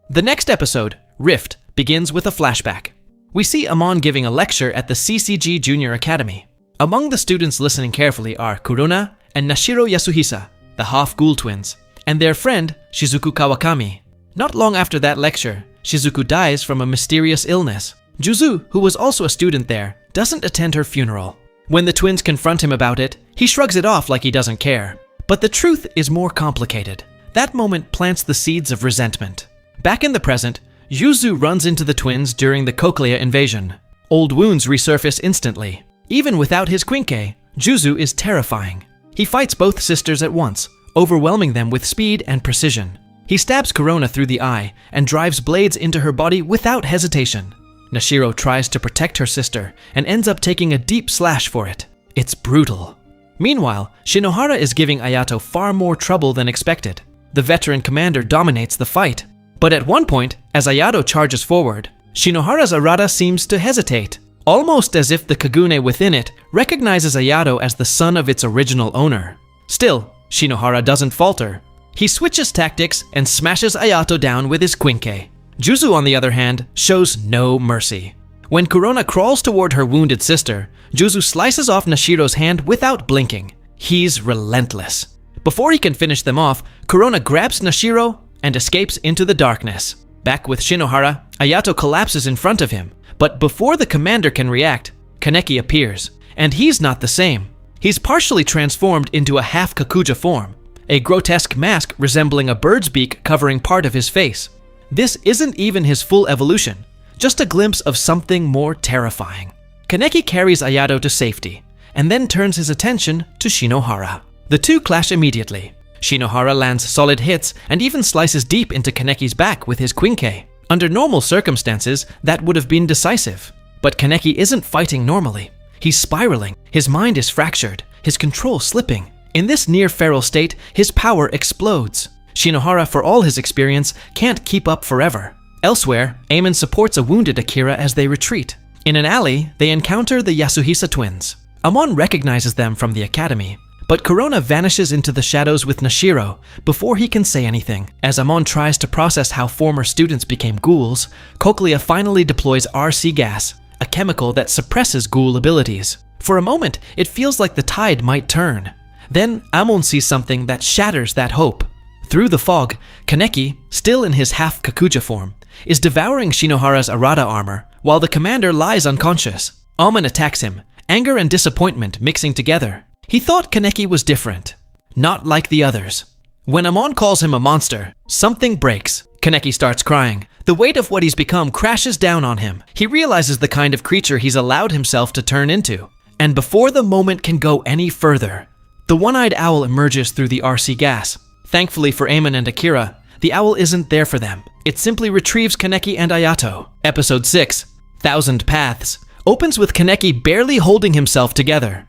The next episode, Rift, begins with a flashback. We see Amon giving a lecture at the CCG Junior Academy. Among the students listening carefully are Kurona and Nashiro Yasuhisa, the half-ghoul twins, and their friend, Shizuku Kawakami. Not long after that lecture, Shizuku dies from a mysterious illness. Juzu, who was also a student there, doesn't attend her funeral. When the twins confront him about it, he shrugs it off like he doesn't care. But the truth is more complicated. That moment plants the seeds of resentment. Back in the present, Yuzu runs into the twins during the Cochlea invasion. Old wounds resurface instantly. Even without his Quinque, Juzu is terrifying. He fights both sisters at once, overwhelming them with speed and precision. He stabs Kurona through the eye and drives blades into her body without hesitation. Nashiro tries to protect her sister and ends up taking a deep slash for it. It's brutal. Meanwhile, Shinohara is giving Ayato far more trouble than expected. The veteran commander dominates the fight. But at one point, as Ayato charges forward, Shinohara's Arata seems to hesitate, almost as if the Kagune within it recognizes Ayato as the son of its original owner. Still, Shinohara doesn't falter. He switches tactics and smashes Ayato down with his Quinque. Juzu, on the other hand, shows no mercy. When Kurona crawls toward her wounded sister, Juzu slices off Nashiro's hand without blinking. He's relentless. Before he can finish them off, Kurona grabs Nashiro and escapes into the darkness. Back with Shinohara, Ayato collapses in front of him. But before the commander can react, Kaneki appears. And he's not the same. He's partially transformed into a half-Kakuja form, a grotesque mask resembling a bird's beak covering part of his face. This isn't even his full evolution, just a glimpse of something more terrifying. Kaneki carries Ayato to safety, and then turns his attention to Shinohara. The two clash immediately. Shinohara lands solid hits and even slices deep into Kaneki's back with his Quinque. Under normal circumstances, that would have been decisive. But Kaneki isn't fighting normally. He's spiraling, his mind is fractured, his control slipping. In this near-feral state, his power explodes. Shinohara, for all his experience, can't keep up forever. Elsewhere, Eamon supports a wounded Akira as they retreat. In an alley, they encounter the Yasuhisa twins. Amon recognizes them from the academy, but Kurona vanishes into the shadows with Nashiro before he can say anything. As Amon tries to process how former students became ghouls, Cochlea finally deploys RC gas, a chemical that suppresses ghoul abilities. For a moment, it feels like the tide might turn. Then Amon sees something that shatters that hope. Through the fog, Kaneki, still in his half-Kakuja form, is devouring Shinohara's Arata armor while the commander lies unconscious. Amon attacks him, anger and disappointment mixing together. He thought Kaneki was different, not like the others. When Amon calls him a monster, something breaks. Kaneki starts crying. The weight of what he's become crashes down on him. He realizes the kind of creature he's allowed himself to turn into. And before the moment can go any further, the one-eyed owl emerges through the RC gas. Thankfully for Eamon and Akira, the owl isn't there for them. It simply retrieves Kaneki and Ayato. Episode 6, 1000 Paths, opens with Kaneki barely holding himself together.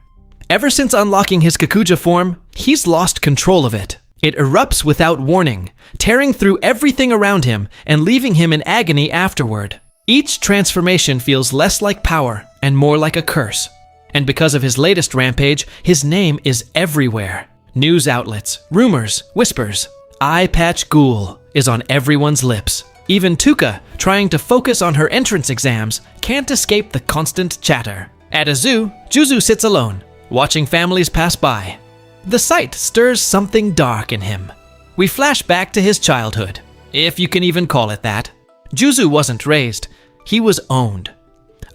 Ever since unlocking his Kakuja form, he's lost control of it. It erupts without warning, tearing through everything around him and leaving him in agony afterward. Each transformation feels less like power and more like a curse. And because of his latest rampage, his name is everywhere. News outlets, rumors, whispers. Eye Patch Ghoul is on everyone's lips. Even Tuka, trying to focus on her entrance exams, can't escape the constant chatter. At a zoo, Juzu sits alone, watching families pass by. The sight stirs something dark in him. We flash back to his childhood, if you can even call it that. Juzu wasn't raised, he was owned.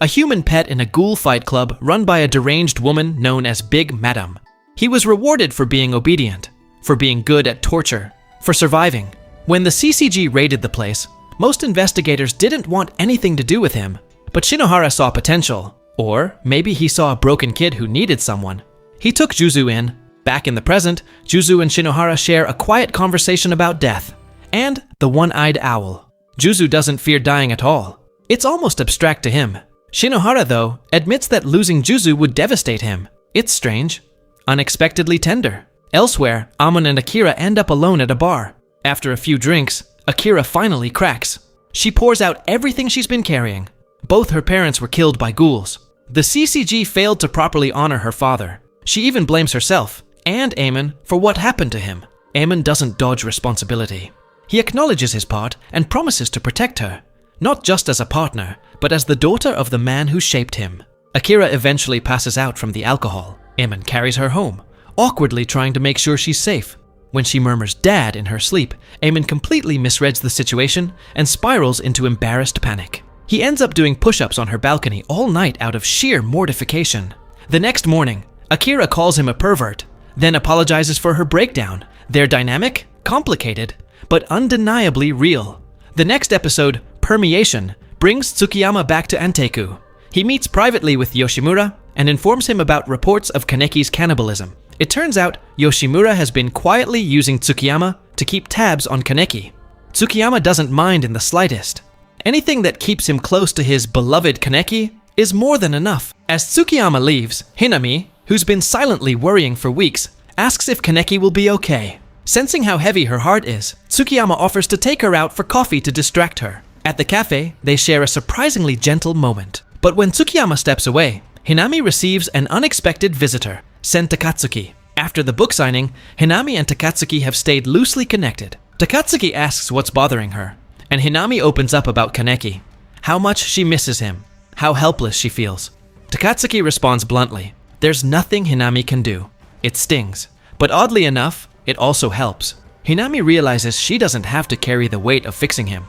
A human pet in a ghoul fight club run by a deranged woman known as Big Madam. He was rewarded for being obedient, for being good at torture, for surviving. When the CCG raided the place, most investigators didn't want anything to do with him, but Shinohara saw potential, or maybe he saw a broken kid who needed someone. He took Juzu in. Back in the present, Juzu and Shinohara share a quiet conversation about death, and the one-eyed owl. Juzu doesn't fear dying at all. It's almost abstract to him. Shinohara, though, admits that losing Juzu would devastate him. It's strange. Unexpectedly tender. Elsewhere, Amon and Akira end up alone at a bar. After a few drinks, Akira finally cracks. She pours out everything she's been carrying. Both her parents were killed by ghouls. The CCG failed to properly honor her father. She even blames herself and Eamon for what happened to him. Eamon doesn't dodge responsibility. He acknowledges his part and promises to protect her, not just as a partner, but as the daughter of the man who shaped him. Akira eventually passes out from the alcohol. Eamon carries her home, awkwardly trying to make sure she's safe. When she murmurs "Dad" in her sleep, Eamon completely misreads the situation and spirals into embarrassed panic. He ends up doing push-ups on her balcony all night out of sheer mortification. The next morning, Akira calls him a pervert, then apologizes for her breakdown. Their dynamic? Complicated, but undeniably real. The next episode, Permeation, brings Tsukiyama back to Anteku. He meets privately with Yoshimura and informs him about reports of Kaneki's cannibalism. It turns out Yoshimura has been quietly using Tsukiyama to keep tabs on Kaneki. Tsukiyama doesn't mind in the slightest. Anything that keeps him close to his beloved Kaneki is more than enough. As Tsukiyama leaves, Hinami, who's been silently worrying for weeks, asks if Kaneki will be okay. Sensing how heavy her heart is, Tsukiyama offers to take her out for coffee to distract her. At the cafe, they share a surprisingly gentle moment. But when Tsukiyama steps away, Hinami receives an unexpected visitor, Sen Takatsuki. After the book signing, Hinami and Takatsuki have stayed loosely connected. Takatsuki asks what's bothering her, and Hinami opens up about Kaneki, how much she misses him, how helpless she feels. Takatsuki responds bluntly. There's nothing Hinami can do. It stings, but oddly enough, it also helps. Hinami realizes she doesn't have to carry the weight of fixing him.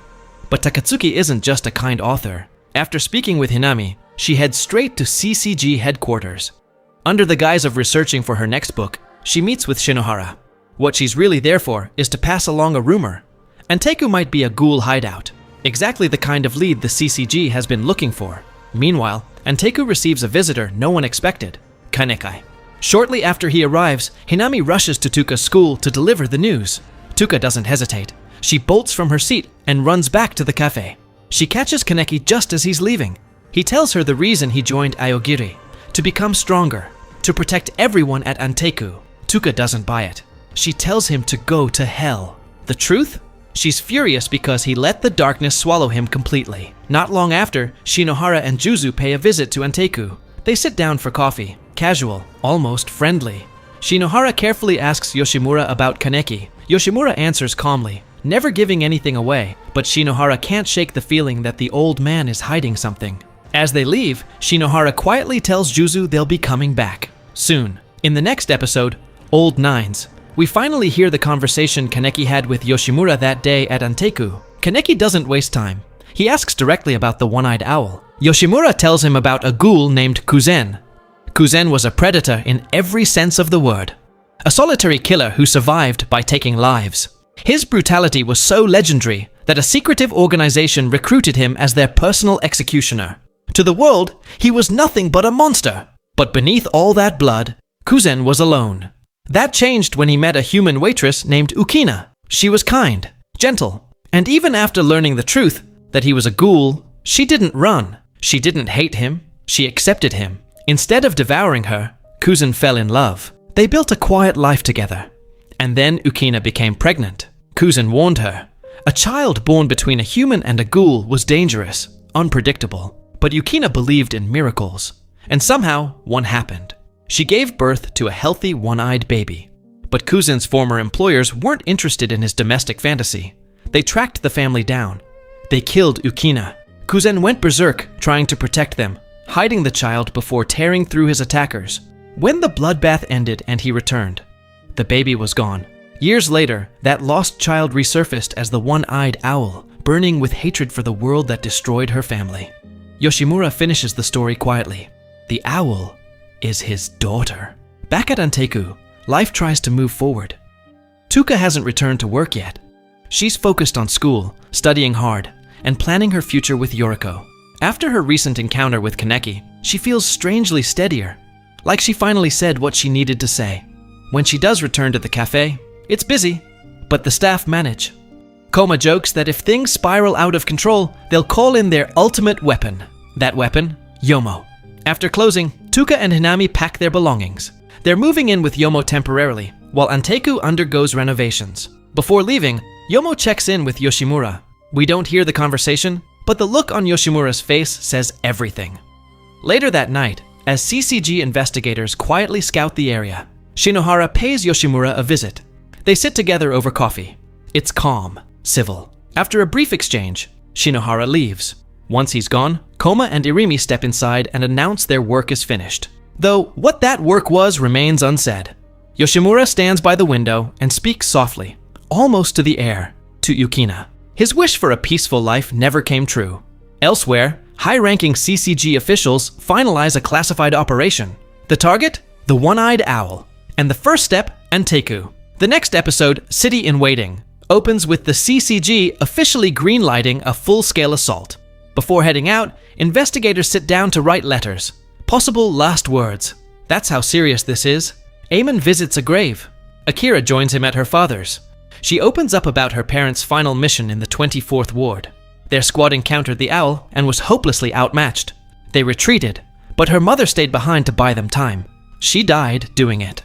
But Takatsuki isn't just a kind author. After speaking with Hinami, she heads straight to CCG headquarters. Under the guise of researching for her next book, she meets with Shinohara. What she's really there for is to pass along a rumor. Anteku might be a ghoul hideout, exactly the kind of lead the CCG has been looking for. Meanwhile, Anteku receives a visitor no one expected, Kaneki. Shortly after he arrives, Hinami rushes to Tuka's school to deliver the news. Tuka doesn't hesitate. She bolts from her seat and runs back to the cafe. She catches Kaneki just as he's leaving. He tells her the reason he joined Aogiri, to become stronger, to protect everyone at Anteku. Tuka doesn't buy it. She tells him to go to hell. The truth? She's furious because he let the darkness swallow him completely. Not long after, Shinohara and Juzu pay a visit to Anteku. They sit down for coffee, casual, almost friendly. Shinohara carefully asks Yoshimura about Kaneki. Yoshimura answers calmly, never giving anything away, but Shinohara can't shake the feeling that the old man is hiding something. As they leave, Shinohara quietly tells Juzu they'll be coming back soon. In the next episode, Old Nines, we finally hear the conversation Kaneki had with Yoshimura that day at Anteku. Kaneki doesn't waste time. He asks directly about the one-eyed owl. Yoshimura tells him about a ghoul named Kuzen. Kuzen was a predator in every sense of the word. A solitary killer who survived by taking lives. His brutality was so legendary that a secretive organization recruited him as their personal executioner. To the world, he was nothing but a monster. But beneath all that blood, Kuzen was alone. That changed when he met a human waitress named Ukina. She was kind, gentle, and even after learning the truth, that he was a ghoul, she didn't run. She didn't hate him, she accepted him. Instead of devouring her, Kuzen fell in love. They built a quiet life together. And then Ukina became pregnant. Kuzen warned her. A child born between a human and a ghoul was dangerous, unpredictable. But Ukina believed in miracles. And somehow, one happened. She gave birth to a healthy one-eyed baby. But Kuzen's former employers weren't interested in his domestic fantasy. They tracked the family down. They killed Ukina. Kuzen went berserk, trying to protect them, hiding the child before tearing through his attackers. When the bloodbath ended and he returned, the baby was gone. Years later, that lost child resurfaced as the one-eyed owl, burning with hatred for the world that destroyed her family. Yoshimura finishes the story quietly. The owl is his daughter. Back at Anteku, life tries to move forward. Tuka hasn't returned to work yet. She's focused on school, studying hard, and planning her future with Yoriko. After her recent encounter with Kaneki, she feels strangely steadier, like she finally said what she needed to say. When she does return to the cafe, it's busy, but the staff manage. Koma jokes that if things spiral out of control, they'll call in their ultimate weapon. That weapon, Yomo. After closing, Tuka and Hinami pack their belongings. They're moving in with Yomo temporarily, while Anteku undergoes renovations. Before leaving, Yomo checks in with Yoshimura. We don't hear the conversation, but the look on Yoshimura's face says everything. Later that night, as CCG investigators quietly scout the area, Shinohara pays Yoshimura a visit. They sit together over coffee. It's calm, civil. After a brief exchange, Shinohara leaves. Once he's gone, Koma and Irimi step inside and announce their work is finished. Though what that work was remains unsaid. Yoshimura stands by the window and speaks softly, almost to the air, to Yukina. His wish for a peaceful life never came true. Elsewhere, high-ranking CCG officials finalize a classified operation. The target? The one-eyed owl. And the first step, Anteku. The next episode, City in Waiting, opens with the CCG officially greenlighting a full-scale assault. Before heading out, investigators sit down to write letters. Possible last words. That's how serious this is. Eamon visits a grave. Akira joins him at her father's. She opens up about her parents' final mission in the 24th Ward. Their squad encountered the owl and was hopelessly outmatched. They retreated, but her mother stayed behind to buy them time. She died doing it.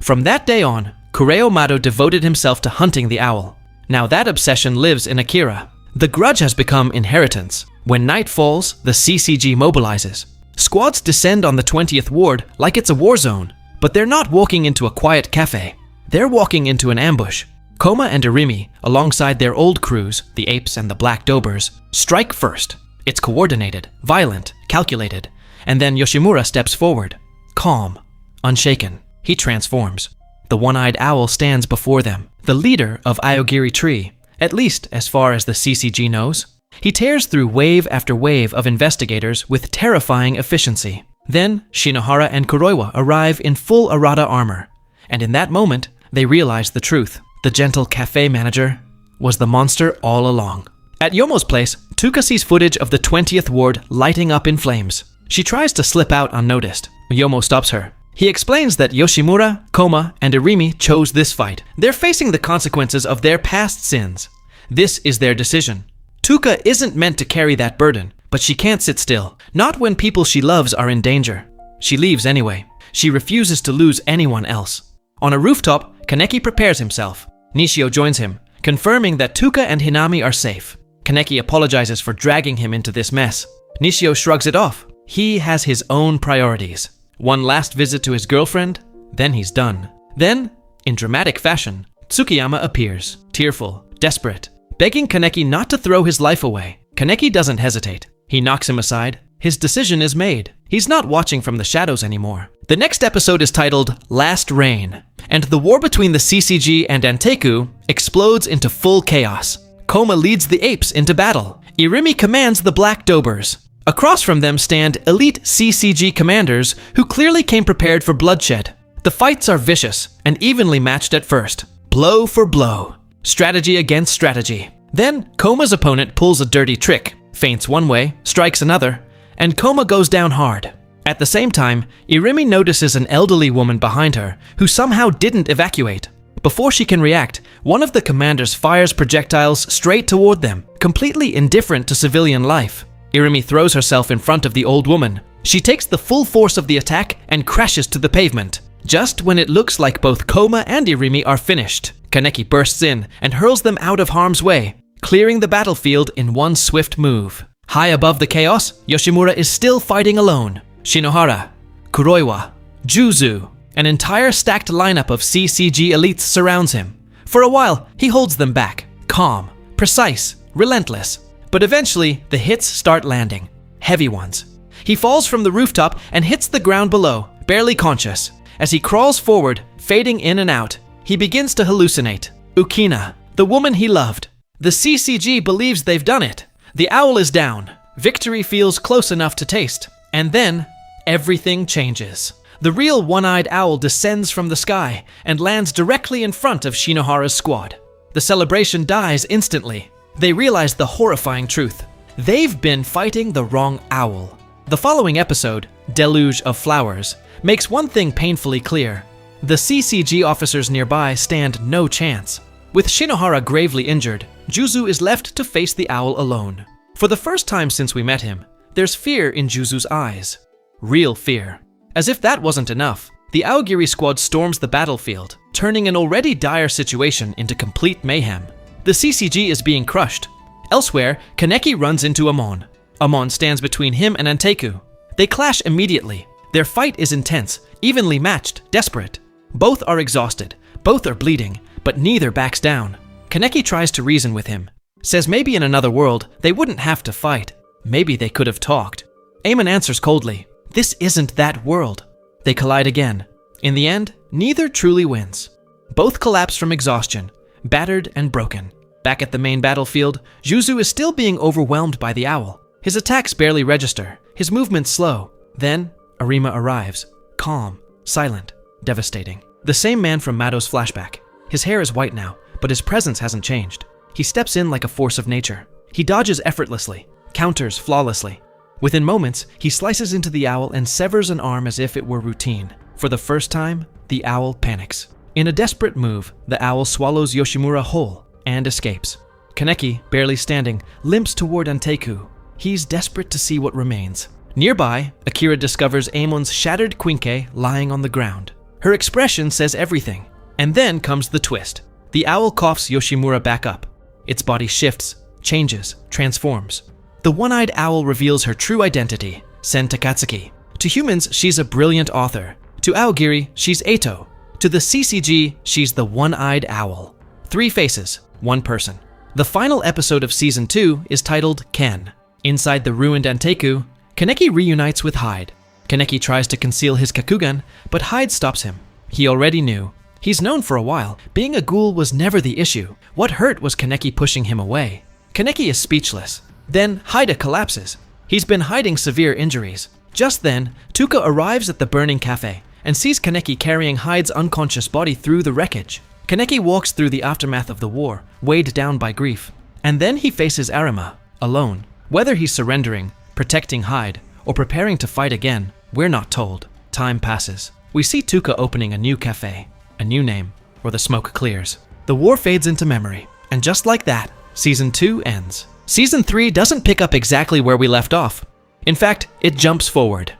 From that day on, Kureo Mado devoted himself to hunting the owl. Now that obsession lives in Akira. The grudge has become inheritance. When night falls, the CCG mobilizes. Squads descend on the 20th Ward like it's a war zone, but they're not walking into a quiet cafe. They're walking into an ambush. Koma and Irimi, alongside their old crews, the Apes and the Black Dobers, strike first. It's coordinated, violent, calculated, and then Yoshimura steps forward. Calm, unshaken. He transforms. The one-eyed owl stands before them, the leader of Aogiri Tree, at least as far as the CCG knows. He tears through wave after wave of investigators with terrifying efficiency. Then, Shinohara and Kuroiwa arrive in full Arata armor, and in that moment, they realize the truth. The gentle cafe manager was the monster all along. At Yomo's place, Tuka sees footage of the 20th Ward lighting up in flames. She tries to slip out unnoticed. Yomo stops her. He explains that Yoshimura, Koma, and Irimi chose this fight. They're facing the consequences of their past sins. This is their decision. Tuka isn't meant to carry that burden, but she can't sit still. Not when people she loves are in danger. She leaves anyway. She refuses to lose anyone else. On a rooftop, Kaneki prepares himself. Nishio joins him, confirming that Tuka and Hinami are safe. Kaneki apologizes for dragging him into this mess. Nishio shrugs it off. He has his own priorities. One last visit to his girlfriend, then he's done. Then, in dramatic fashion, Tsukiyama appears, tearful, desperate, begging Kaneki not to throw his life away. Kaneki doesn't hesitate. He knocks him aside. His decision is made. He's not watching from the shadows anymore. The next episode is titled Last Reign, and the war between the CCG and Anteku explodes into full chaos. Koma leads the apes into battle. Irimi commands the Black Dobers. Across from them stand elite CCG commanders who clearly came prepared for bloodshed. The fights are vicious and evenly matched at first. Blow for blow. Strategy against strategy. Then Koma's opponent pulls a dirty trick, feints one way, strikes another, and Koma goes down hard. At the same time, Irimi notices an elderly woman behind her who somehow didn't evacuate. Before she can react, one of the commanders fires projectiles straight toward them, completely indifferent to civilian life. Irimi throws herself in front of the old woman. She takes the full force of the attack and crashes to the pavement. Just when it looks like both Koma and Irimi are finished, Kaneki bursts in and hurls them out of harm's way, clearing the battlefield in one swift move. High above the chaos, Yoshimura is still fighting alone. Shinohara, Kuroiwa, Juzu, an entire stacked lineup of CCG elites surrounds him. For a while, he holds them back, calm, precise, relentless. But eventually, the hits start landing, heavy ones. He falls from the rooftop and hits the ground below, barely conscious. As he crawls forward, fading in and out, he begins to hallucinate. Ukina, the woman he loved. The CCG believes they've done it. The owl is down. Victory feels close enough to taste. And then, everything changes. The real one-eyed owl descends from the sky and lands directly in front of Shinohara's squad. The celebration dies instantly. They realize the horrifying truth. They've been fighting the wrong owl. The following episode, Deluge of Flowers, makes one thing painfully clear. The CCG officers nearby stand no chance. With Shinohara gravely injured, Juzu is left to face the owl alone. For the first time since we met him, there's fear in Juzu's eyes. Real fear. As if that wasn't enough, the Aogiri squad storms the battlefield, turning an already dire situation into complete mayhem. The CCG is being crushed. Elsewhere, Kaneki runs into Amon. Amon stands between him and Anteku. They clash immediately. Their fight is intense, evenly matched, desperate. Both are exhausted, both are bleeding, but neither backs down. Kaneki tries to reason with him, says maybe in another world they wouldn't have to fight. Maybe they could have talked. Amon answers coldly, "This isn't that world." They collide again. In the end, neither truly wins. Both collapse from exhaustion, battered and broken. Back at the main battlefield, Juzu is still being overwhelmed by the owl. His attacks barely register, his movements slow. Then, Arima arrives, calm, silent, devastating. The same man from Mado's flashback. His hair is white now, but his presence hasn't changed. He steps in like a force of nature. He dodges effortlessly, counters flawlessly. Within moments, he slices into the owl and severs an arm as if it were routine. For the first time, the owl panics. In a desperate move, the owl swallows Yoshimura whole and escapes. Kaneki, barely standing, limps toward Anteku. He's desperate to see what remains. Nearby, Akira discovers Amon's shattered quinque lying on the ground. Her expression says everything. And then comes the twist. The owl coughs Yoshimura back up. Its body shifts, changes, transforms. The one-eyed owl reveals her true identity, Sen Takatsuki. To humans, she's a brilliant author. To Aogiri, she's Eito. To the CCG, she's the one-eyed owl. 3 faces, 1 person. The final episode of Season 2 is titled Ken. Inside the ruined Anteku, Kaneki reunites with Hyde. Kaneki tries to conceal his Kakugan, but Hyde stops him. He already knew. He's known for a while. Being a ghoul was never the issue. What hurt was Kaneki pushing him away. Kaneki is speechless. Then Haida collapses. He's been hiding severe injuries. Just then, Tuka arrives at the burning cafe and sees Kaneki carrying Hyde's unconscious body through the wreckage. Kaneki walks through the aftermath of the war, weighed down by grief. And then he faces Arima, alone. Whether he's surrendering, protecting Hyde, or preparing to fight again, we're not told. Time passes. We see Tuka opening a new cafe, a new name, where the smoke clears. The war fades into memory, and just like that, Season 2 ends. Season 3 doesn't pick up exactly where we left off. In fact, it jumps forward.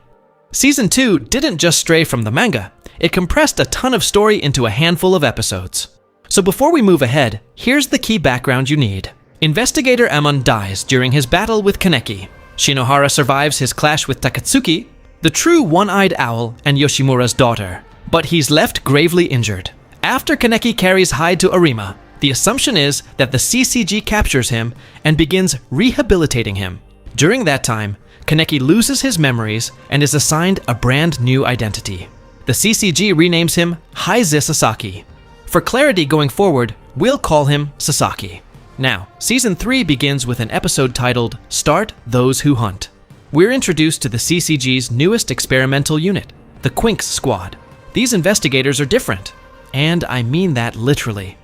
Season 2 didn't just stray from the manga, it compressed a ton of story into a handful of episodes. So before we move ahead, here's the key background you need. Investigator Amon dies during his battle with Kaneki. Shinohara survives his clash with Takatsuki, the true one-eyed owl and Yoshimura's daughter, but he's left gravely injured. After Kaneki carries Hyde to Arima, the assumption is that the CCG captures him and begins rehabilitating him. During that time, Kaneki loses his memories and is assigned a brand new identity. The CCG renames him Heize Sasaki. For clarity going forward, we'll call him Sasaki. Now, Season 3 begins with an episode titled Start Those Who Hunt. We're introduced to the CCG's newest experimental unit, the Quinks Squad. These investigators are different, and I mean that literally.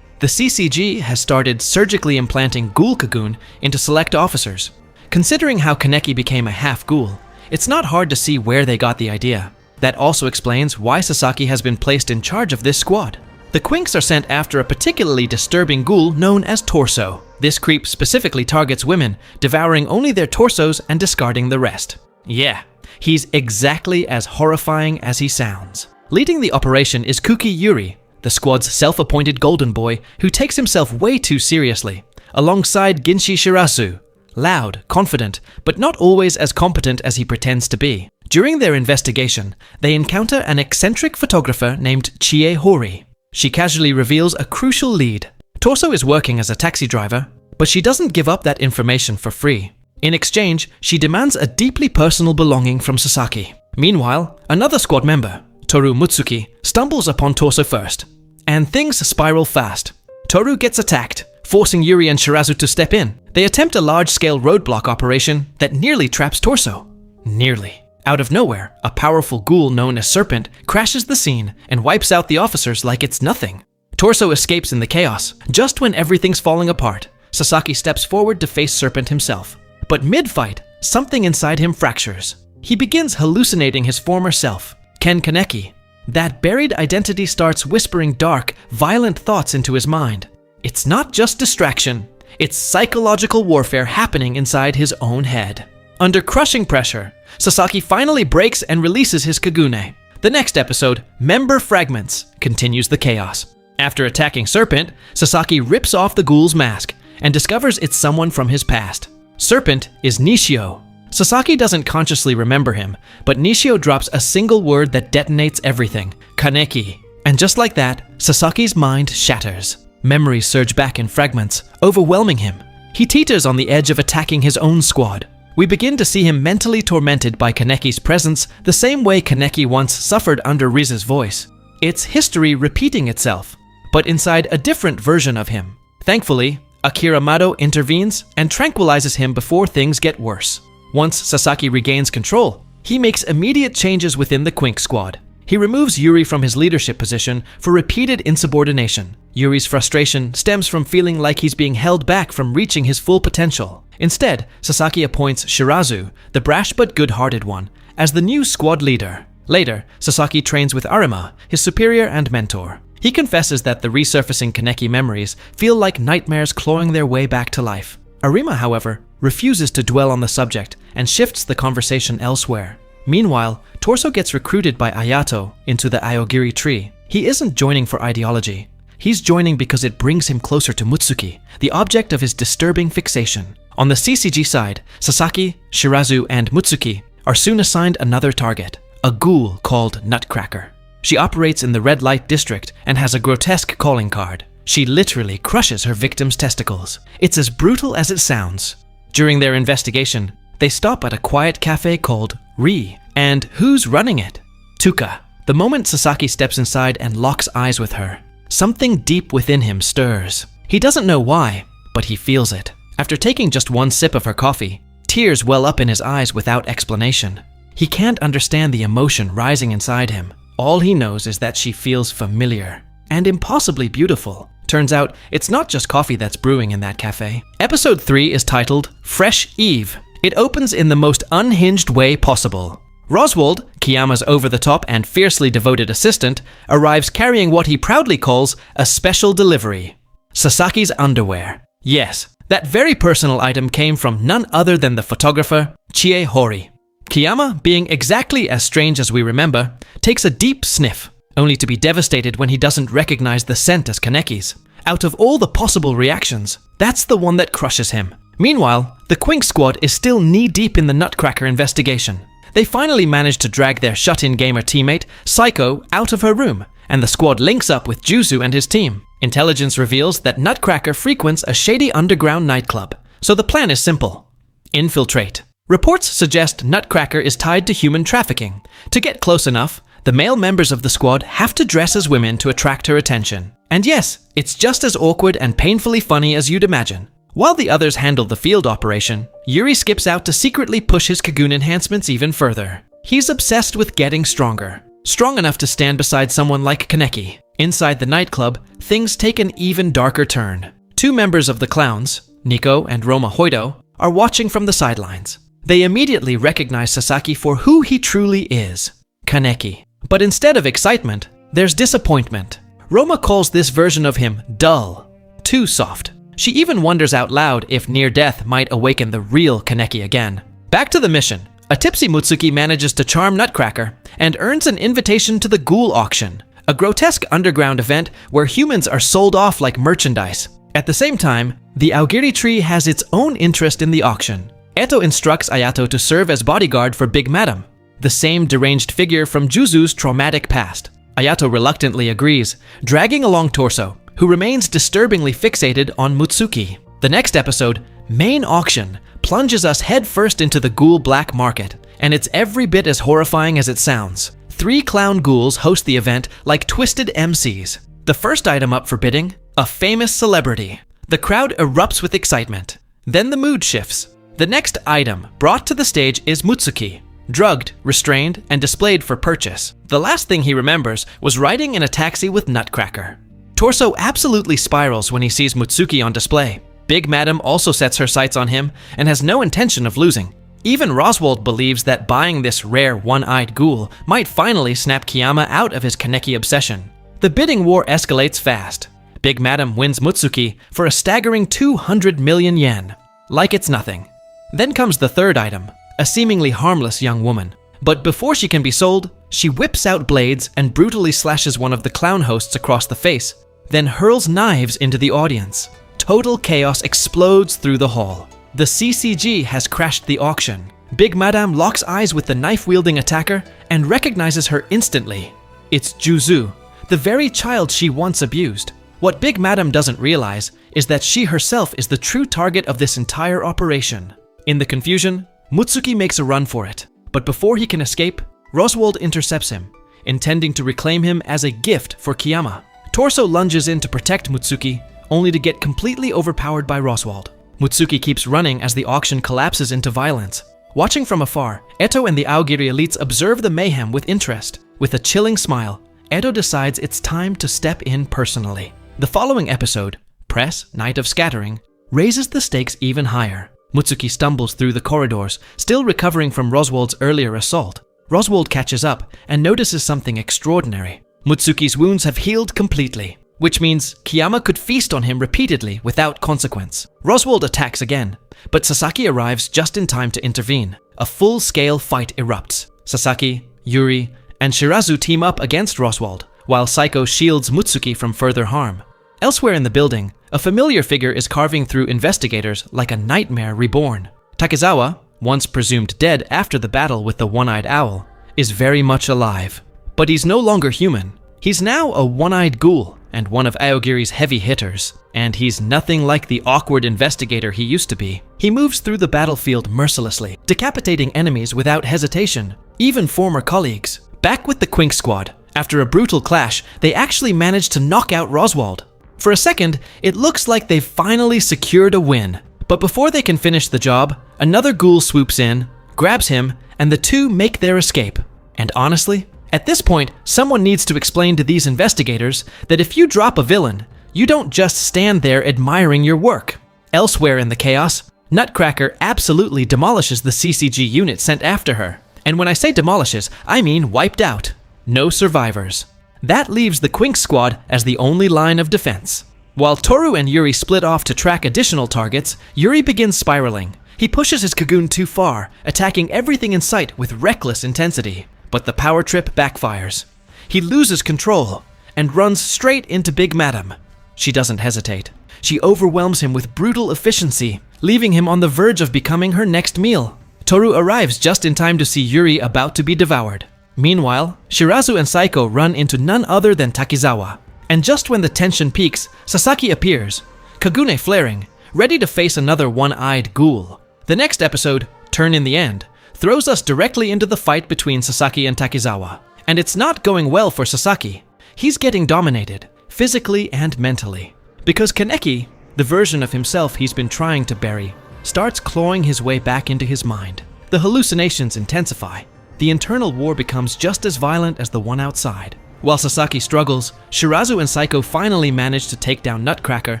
The CCG has started surgically implanting Ghoul Kagoon into select officers. Considering how Kaneki became a half-ghoul, it's not hard to see where they got the idea. That also explains why Sasaki has been placed in charge of this squad. The Quinks are sent after a particularly disturbing ghoul known as Torso. This creep specifically targets women, devouring only their torsos and discarding the rest. Yeah, he's exactly as horrifying as he sounds. Leading the operation is Kuki Yuri, the squad's self-appointed golden boy who takes himself way too seriously, alongside Ginshi Shirasu, loud, confident, but not always as competent as he pretends to be. During their investigation, they encounter an eccentric photographer named Chie Hori. She casually reveals a crucial lead. Torso is working as a taxi driver, but she doesn't give up that information for free. In exchange, she demands a deeply personal belonging from Sasaki. Meanwhile, another squad member, Toru Mutsuki, stumbles upon Torso first, and things spiral fast. Toru gets attacked, forcing Yuri and Shirazu to step in. They attempt a large-scale roadblock operation that nearly traps Torso. Nearly. Out of nowhere, a powerful ghoul known as Serpent crashes the scene and wipes out the officers like it's nothing. Torso escapes in the chaos. Just when everything's falling apart, Sasaki steps forward to face Serpent himself. But mid-fight, something inside him fractures. He begins hallucinating his former self, Ken Kaneki. That buried identity starts whispering dark, violent thoughts into his mind. It's not just distraction, it's psychological warfare happening inside his own head. Under crushing pressure, Sasaki finally breaks and releases his Kagune. The next episode, Member Fragments, continues the chaos. After attacking Serpent, Sasaki rips off the ghoul's mask and discovers it's someone from his past. Serpent is Nishio. Sasaki doesn't consciously remember him, but Nishio drops a single word that detonates everything, Kaneki. And just like that, Sasaki's mind shatters. Memories surge back in fragments, overwhelming him. He teeters on the edge of attacking his own squad. We begin to see him mentally tormented by Kaneki's presence the same way Kaneki once suffered under Rize's voice. It's history repeating itself, but inside a different version of him. Thankfully, Akira Mado intervenes and tranquilizes him before things get worse. Once Sasaki regains control, he makes immediate changes within the Quink squad. He removes Yuri from his leadership position for repeated insubordination. Yuri's frustration stems from feeling like he's being held back from reaching his full potential. Instead, Sasaki appoints Shirazu, the brash but good-hearted one, as the new squad leader. Later, Sasaki trains with Arima, his superior and mentor. He confesses that the resurfacing Kaneki memories feel like nightmares clawing their way back to life. Arima, however, refuses to dwell on the subject and shifts the conversation elsewhere. Meanwhile, Torso gets recruited by Ayato into the Aogiri tree. He isn't joining for ideology. He's joining because it brings him closer to Mutsuki, the object of his disturbing fixation. On the CCG side, Sasaki, Shirazu, and Mutsuki are soon assigned another target, a ghoul called Nutcracker. She operates in the red light district and has a grotesque calling card. She literally crushes her victims' testicles. It's as brutal as it sounds. During their investigation, they stop at a quiet cafe called Ri. And who's running it? Tuka. The moment Sasaki steps inside and locks eyes with her, something deep within him stirs. He doesn't know why, but he feels it. After taking just one sip of her coffee, tears well up in his eyes without explanation. He can't understand the emotion rising inside him. All he knows is that she feels familiar and impossibly beautiful. Turns out, it's not just coffee that's brewing in that cafe. Episode 3 is titled Fresh Eve. It opens in the most unhinged way possible. Roswald, Kiyama's over-the-top and fiercely devoted assistant, arrives carrying what he proudly calls a special delivery. Sasaki's underwear. Yes, that very personal item came from none other than the photographer, Chie Hori. Kiyama, being exactly as strange as we remember, takes a deep sniff, only to be devastated when he doesn't recognize the scent as Kaneki's. Out of all the possible reactions, that's the one that crushes him. Meanwhile, the Quink squad is still knee-deep in the Nutcracker investigation. They finally manage to drag their shut-in gamer teammate, Psycho, out of her room, and the squad links up with Juzu and his team. Intelligence reveals that Nutcracker frequents a shady underground nightclub, so the plan is simple. Infiltrate. Reports suggest Nutcracker is tied to human trafficking. To get close enough, the male members of the squad have to dress as women to attract her attention. And yes, it's just as awkward and painfully funny as you'd imagine. While the others handle the field operation, Yuri skips out to secretly push his Kagoon enhancements even further. He's obsessed with getting stronger. Strong enough to stand beside someone like Kaneki. Inside the nightclub, things take an even darker turn. Two members of the clowns, Nico and Roma Hoido, are watching from the sidelines. They immediately recognize Sasaki for who he truly is, Kaneki. But instead of excitement, there's disappointment. Roma calls this version of him dull, too soft. She even wonders out loud if near death might awaken the real Kaneki again. Back to the mission. A tipsy Mutsuki manages to charm Nutcracker and earns an invitation to the Ghoul auction, a grotesque underground event where humans are sold off like merchandise. At the same time, the Aogiri tree has its own interest in the auction. Eto instructs Ayato to serve as bodyguard for Big Madam, the same deranged figure from Juzu's traumatic past. Ayato reluctantly agrees, dragging along Torso, who remains disturbingly fixated on Mutsuki. The next episode, Main Auction, plunges us headfirst into the ghoul black market, and it's every bit as horrifying as it sounds. 3 clown ghouls host the event like twisted MCs. The first item up for bidding, a famous celebrity. The crowd erupts with excitement. Then the mood shifts. The next item brought to the stage is Mutsuki, drugged, restrained, and displayed for purchase. The last thing he remembers was riding in a taxi with Nutcracker. Torso absolutely spirals when he sees Mutsuki on display. Big Madam also sets her sights on him and has no intention of losing. Even Roswald believes that buying this rare one-eyed ghoul might finally snap Kiyama out of his Kaneki obsession. The bidding war escalates fast. Big Madam wins Mutsuki for a staggering 200 million yen. Like it's nothing. Then comes the third item, a seemingly harmless young woman. But before she can be sold, she whips out blades and brutally slashes one of the clown hosts across the face, then hurls knives into the audience. Total chaos explodes through the hall. The CCG has crashed the auction. Big Madame locks eyes with the knife-wielding attacker and recognizes her instantly. It's Juzu, the very child she once abused. What Big Madame doesn't realize is that she herself is the true target of this entire operation. In the confusion, Mutsuki makes a run for it. But before he can escape, Roswald intercepts him, intending to reclaim him as a gift for Kiyama. Torso lunges in to protect Mutsuki, only to get completely overpowered by Roswald. Mutsuki keeps running as the auction collapses into violence. Watching from afar, Eto and the Aogiri elites observe the mayhem with interest. With a chilling smile, Eto decides it's time to step in personally. The following episode, Press Night of Scattering, raises the stakes even higher. Mutsuki stumbles through the corridors, still recovering from Roswald's earlier assault. Roswald catches up and notices something extraordinary. Mutsuki's wounds have healed completely, which means Kiyama could feast on him repeatedly without consequence. Roswald attacks again, but Sasaki arrives just in time to intervene. A full-scale fight erupts. Sasaki, Yuri, and Shirazu team up against Roswald, while Psycho shields Mutsuki from further harm. Elsewhere in the building, a familiar figure is carving through investigators like a nightmare reborn. Takezawa, once presumed dead after the battle with the one-eyed owl, is very much alive. But he's no longer human. He's now a one-eyed ghoul and one of Aogiri's heavy hitters, and he's nothing like the awkward investigator he used to be. He moves through the battlefield mercilessly, decapitating enemies without hesitation, even former colleagues. Back with the Quink squad, after a brutal clash, they actually managed to knock out Roswald. For a second, it looks like they've finally secured a win. But before they can finish the job, another ghoul swoops in, grabs him, and the two make their escape. And honestly, at this point, someone needs to explain to these investigators that if you drop a villain, you don't just stand there admiring your work. Elsewhere in the chaos, Nutcracker absolutely demolishes the CCG unit sent after her. And when I say demolishes, I mean wiped out. No survivors. That leaves the Quink squad as the only line of defense. While Toru and Yuri split off to track additional targets, Yuri begins spiraling. He pushes his Kagoon too far, attacking everything in sight with reckless intensity. But the power trip backfires. He loses control and runs straight into Big Madam. She doesn't hesitate. She overwhelms him with brutal efficiency, leaving him on the verge of becoming her next meal. Toru arrives just in time to see Yuri about to be devoured. Meanwhile, Shirazu and Saiko run into none other than Takizawa. And just when the tension peaks, Sasaki appears, Kagune flaring, ready to face another one-eyed ghoul. The next episode, turn in the end, throws us directly into the fight between Sasaki and Takizawa. And it's not going well for Sasaki. He's getting dominated, physically and mentally. Because Kaneki, the version of himself he's been trying to bury, starts clawing his way back into his mind. The hallucinations intensify. The internal war becomes just as violent as the one outside. While Sasaki struggles, Shirazu and Saiko finally manage to take down Nutcracker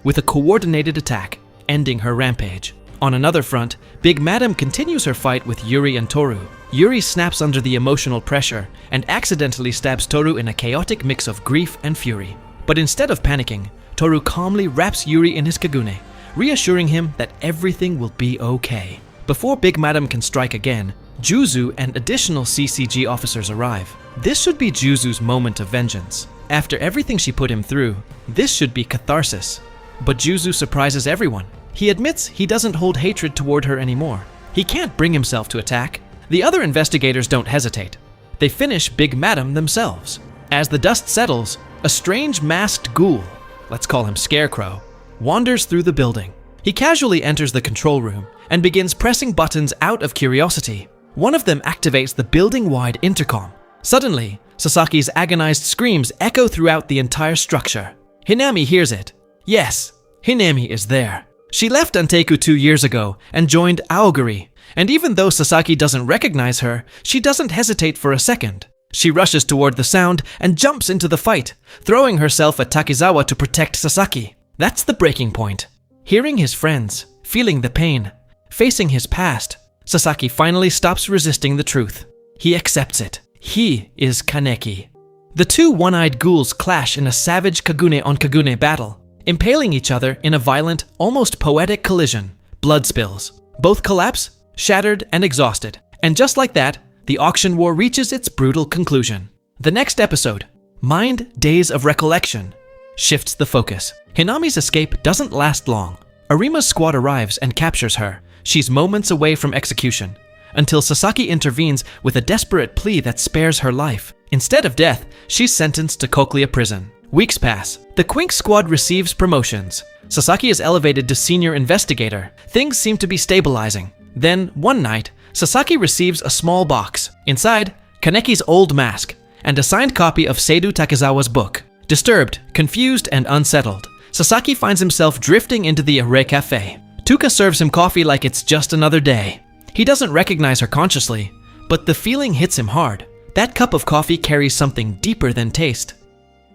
with a coordinated attack, ending her rampage. On another front, Big Madam continues her fight with Yuri and Toru. Yuri snaps under the emotional pressure and accidentally stabs Toru in a chaotic mix of grief and fury. But instead of panicking, Toru calmly wraps Yuri in his kagune, reassuring him that everything will be okay. Before Big Madam can strike again, Juzu and additional CCG officers arrive. This should be Juzu's moment of vengeance. After everything she put him through, this should be catharsis. But Juzu surprises everyone. He admits he doesn't hold hatred toward her anymore. He can't bring himself to attack. The other investigators don't hesitate. They finish Big Madam themselves. As the dust settles, a strange masked ghoul, let's call him Scarecrow, wanders through the building. He casually enters the control room and begins pressing buttons out of curiosity. One of them activates the building-wide intercom. Suddenly, Sasaki's agonized screams echo throughout the entire structure. Hinami hears it. Yes, Hinami is there. She left Anteku 2 years ago and joined Aoguri, and even though Sasaki doesn't recognize her, she doesn't hesitate for a second. She rushes toward the sound and jumps into the fight, throwing herself at Takizawa to protect Sasaki. That's the breaking point. Hearing his friends, feeling the pain, facing his past, Sasaki finally stops resisting the truth. He accepts it. He is Kaneki. The two one-eyed ghouls clash in a savage Kagune-on-Kagune battle, impaling each other in a violent, almost poetic collision. Blood spills. Both collapse, shattered and exhausted. And just like that, the auction war reaches its brutal conclusion. The next episode, Mind Days of Recollection, shifts the focus. Hinami's escape doesn't last long. Arima's squad arrives and captures her. She's moments away from execution, until Sasaki intervenes with a desperate plea that spares her life. Instead of death, she's sentenced to Cochlea prison. Weeks pass. The Quink squad receives promotions. Sasaki is elevated to senior investigator. Things seem to be stabilizing. Then, one night, Sasaki receives a small box. Inside, Kaneki's old mask, and a signed copy of Seidu Takizawa's book. Disturbed, confused, and unsettled, Sasaki finds himself drifting into the Array Cafe. Tuka serves him coffee like it's just another day. He doesn't recognize her consciously, but the feeling hits him hard. That cup of coffee carries something deeper than taste.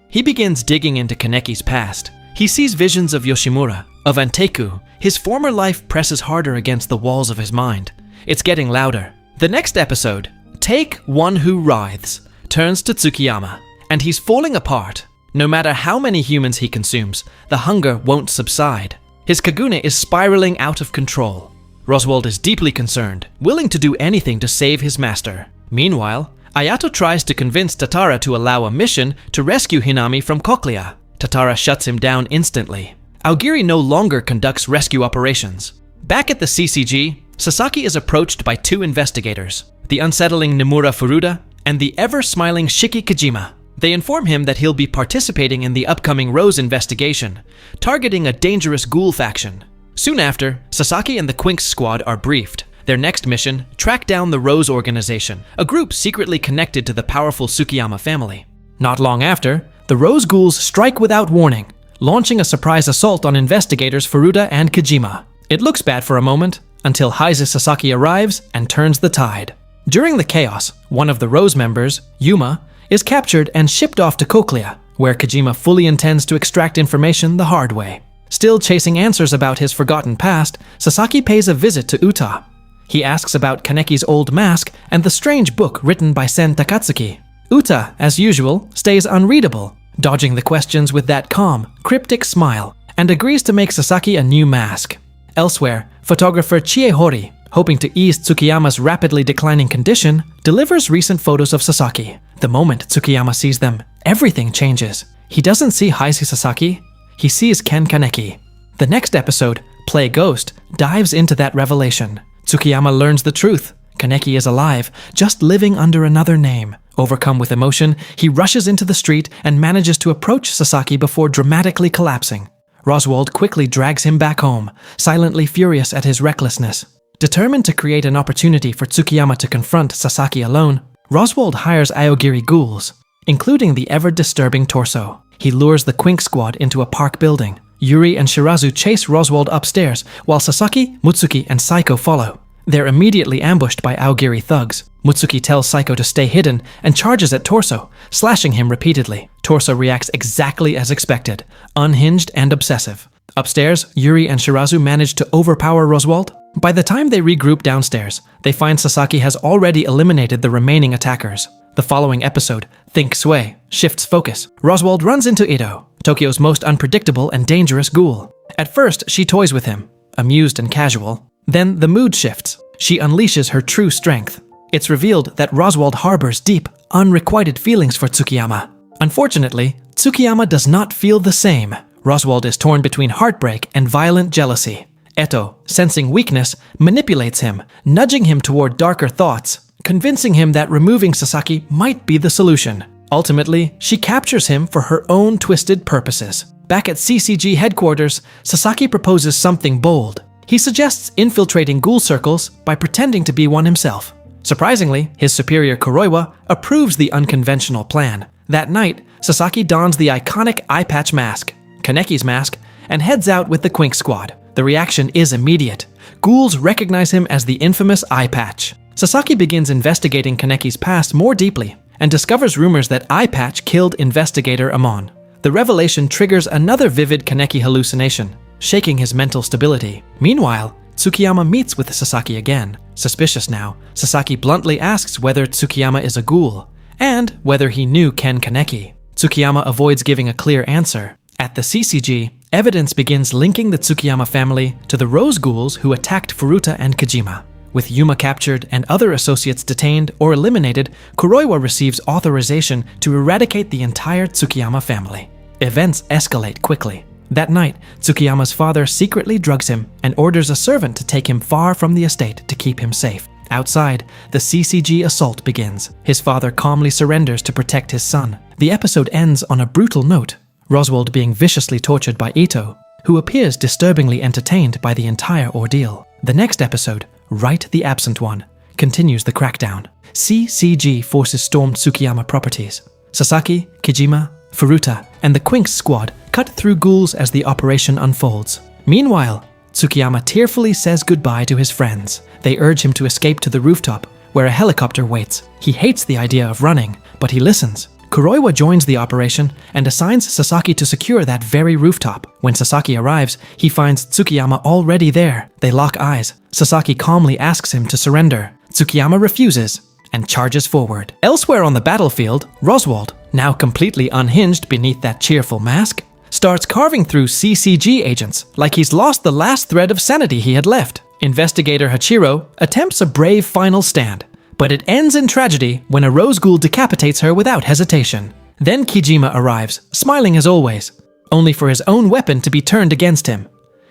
He begins digging into Kaneki's past. He sees visions of Yoshimura, of Anteku. His former life presses harder against the walls of his mind. It's getting louder. The next episode, Take One Who Writhes, turns to Tsukiyama, and he's falling apart. No matter how many humans he consumes, the hunger won't subside. His kagune is spiraling out of control. Roswald is deeply concerned, willing to do anything to save his master. Meanwhile, Ayato tries to convince Tatara to allow a mission to rescue Hinami from Cochlea. Tatara shuts him down instantly. Aogiri no longer conducts rescue operations. Back at the CCG, Sasaki is approached by two investigators, the unsettling Nomura Furuta and the ever-smiling Shiki Kojima. They inform him that he'll be participating in the upcoming Rose investigation, targeting a dangerous ghoul faction. Soon after, Sasaki and the Quinks squad are briefed. Their next mission, track down the Rose organization, a group secretly connected to the powerful Tsukiyama family. Not long after, the Rose ghouls strike without warning, launching a surprise assault on investigators Furuta and Kojima. It looks bad for a moment, until Heise Sasaki arrives and turns the tide. During the chaos, one of the Rose members, Yuma, is captured and shipped off to Cochlea, where Kojima fully intends to extract information the hard way. Still chasing answers about his forgotten past, Sasaki pays a visit to Uta. He asks about Kaneki's old mask and the strange book written by Sen Takatsuki. Uta, as usual, stays unreadable, dodging the questions with that calm, cryptic smile, and agrees to make Sasaki a new mask. Elsewhere, photographer Chie Hori, hoping to ease Tsukiyama's rapidly declining condition, delivers recent photos of Sasaki. The moment Tsukiyama sees them, everything changes. He doesn't see Heise Sasaki, he sees Ken Kaneki. The next episode, Play Ghost, dives into that revelation. Tsukiyama learns the truth. Kaneki is alive, just living under another name. Overcome with emotion, he rushes into the street and manages to approach Sasaki before dramatically collapsing. Roswald quickly drags him back home, silently furious at his recklessness. Determined to create an opportunity for Tsukiyama to confront Sasaki alone, Roswald hires Aogiri ghouls, including the ever-disturbing Torso. He lures the Quink squad into a park building. Yuri and Shirazu chase Roswald upstairs, while Sasaki, Mutsuki, and Saiko follow. They're immediately ambushed by Aogiri thugs. Mutsuki tells Saiko to stay hidden and charges at Torso, slashing him repeatedly. Torso reacts exactly as expected, unhinged and obsessive. Upstairs, Yuri and Shirazu manage to overpower Roswald. By the time they regroup downstairs, they find Sasaki has already eliminated the remaining attackers. The following episode, Think Sway, shifts focus. Roswald runs into Ito, Tokyo's most unpredictable and dangerous ghoul. At first, she toys with him, amused and casual. Then the mood shifts. She unleashes her true strength. It's revealed that Roswald harbors deep, unrequited feelings for Tsukiyama. Unfortunately, Tsukiyama does not feel the same. Roswald is torn between heartbreak and violent jealousy. Eto, sensing weakness, manipulates him, nudging him toward darker thoughts, convincing him that removing Sasaki might be the solution. Ultimately, she captures him for her own twisted purposes. Back at CCG headquarters, Sasaki proposes something bold. He suggests infiltrating ghoul circles by pretending to be one himself. Surprisingly, his superior Kuroiwa approves the unconventional plan. That night, Sasaki dons the iconic eye patch mask, Kaneki's mask, and heads out with the Quink squad. The reaction is immediate. Ghouls recognize him as the infamous eye patch. Sasaki begins investigating Kaneki's past more deeply and discovers rumors that Eye Patch killed investigator Amon. The revelation triggers another vivid Kaneki hallucination, shaking his mental stability. Meanwhile, Tsukiyama meets with Sasaki again. Suspicious now, Sasaki bluntly asks whether Tsukiyama is a ghoul, and whether he knew Ken Kaneki. Tsukiyama avoids giving a clear answer. At the CCG, evidence begins linking the Tsukiyama family to the Rose Ghouls who attacked Furuta and Kojima. With Yuma captured and other associates detained or eliminated, Kuroiwa receives authorization to eradicate the entire Tsukiyama family. Events escalate quickly. That night, Tsukiyama's father secretly drugs him and orders a servant to take him far from the estate to keep him safe. Outside, the CCG assault begins. His father calmly surrenders to protect his son. The episode ends on a brutal note, Roswald being viciously tortured by Ito, who appears disturbingly entertained by the entire ordeal. The next episode, Right the Absent One, continues the crackdown. CCG forces stormed Tsukiyama properties. Sasaki, Kojima, Furuta, and the Quink squad cut through ghouls as the operation unfolds. Meanwhile, Tsukiyama tearfully says goodbye to his friends. They urge him to escape to the rooftop, where a helicopter waits. He hates the idea of running, but he listens. Kuroiwa joins the operation and assigns Sasaki to secure that very rooftop. When Sasaki arrives, he finds Tsukiyama already there. They lock eyes. Sasaki calmly asks him to surrender. Tsukiyama refuses and charges forward. Elsewhere on the battlefield, Roswald, now completely unhinged beneath that cheerful mask, starts carving through CCG agents like he's lost the last thread of sanity he had left. Investigator Hachiro attempts a brave final stand, but it ends in tragedy when a Rose Ghoul decapitates her without hesitation. Then Kojima arrives, smiling as always, only for his own weapon to be turned against him.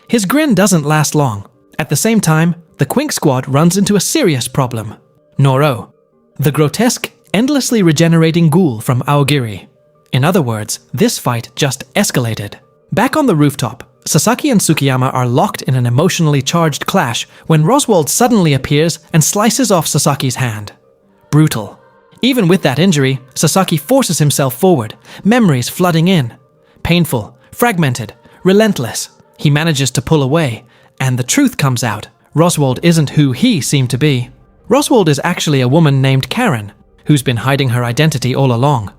His grin doesn't last long. At the same time, the Quink squad runs into a serious problem. Noro, the grotesque, endlessly regenerating ghoul from Aogiri. In other words, this fight just escalated. Back on the rooftop, Sasaki and Tsukiyama are locked in an emotionally charged clash when Roswald suddenly appears and slices off Sasaki's hand. Brutal. Even with that injury, Sasaki forces himself forward, memories flooding in. Painful, fragmented, relentless. He manages to pull away, and the truth comes out. Roswald isn't who he seemed to be. Roswald is actually a woman named Karen, who's been hiding her identity all along.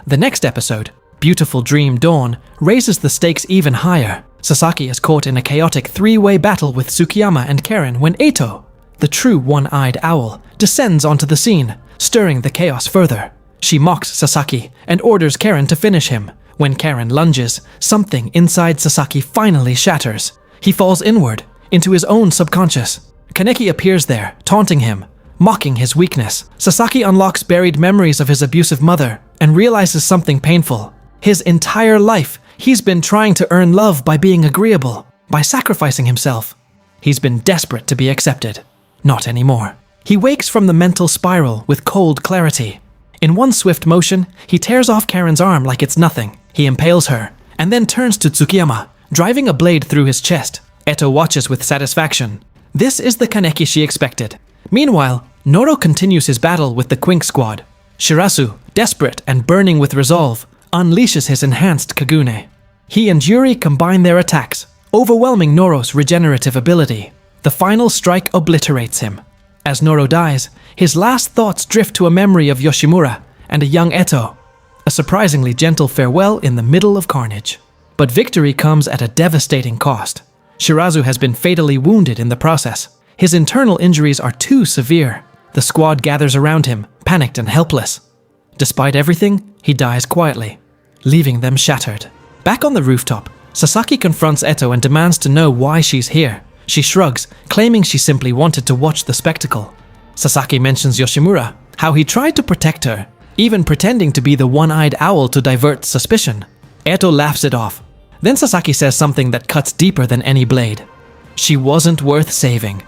The next episode, Beautiful Dream Dawn, raises the stakes even higher. Sasaki is caught in a chaotic three-way battle with Tsukiyama and Karen when Eito, the true one-eyed owl, descends onto the scene, stirring the chaos further. She mocks Sasaki and orders Karen to finish him. When Karen lunges, something inside Sasaki finally shatters. He falls inward, into his own subconscious. Kaneki appears there, taunting him, mocking his weakness. Sasaki unlocks buried memories of his abusive mother and realizes something painful. His entire life, he's been trying to earn love by being agreeable, by sacrificing himself. He's been desperate to be accepted. Not anymore. He wakes from the mental spiral with cold clarity. In one swift motion, he tears off Karen's arm like it's nothing. He impales her, and then turns to Tsukiyama, driving a blade through his chest. Eto watches with satisfaction. This is the Kaneki she expected. Meanwhile, Noro continues his battle with the Quink squad. Shirasu, desperate and burning with resolve, unleashes his enhanced Kagune. He and Yuri combine their attacks, overwhelming Noro's regenerative ability. The final strike obliterates him. As Noro dies, his last thoughts drift to a memory of Yoshimura and a young Eto. A surprisingly gentle farewell in the middle of carnage. But victory comes at a devastating cost. Shirazu has been fatally wounded in the process. His internal injuries are too severe. The squad gathers around him, panicked and helpless. Despite everything, he dies quietly, leaving them shattered. Back on the rooftop, Sasaki confronts Eto and demands to know why she's here. She shrugs, claiming she simply wanted to watch the spectacle. Sasaki mentions Yoshimura, how he tried to protect her, even pretending to be the one-eyed owl to divert suspicion. Eto laughs it off. Then Sasaki says something that cuts deeper than any blade. She wasn't worth saving.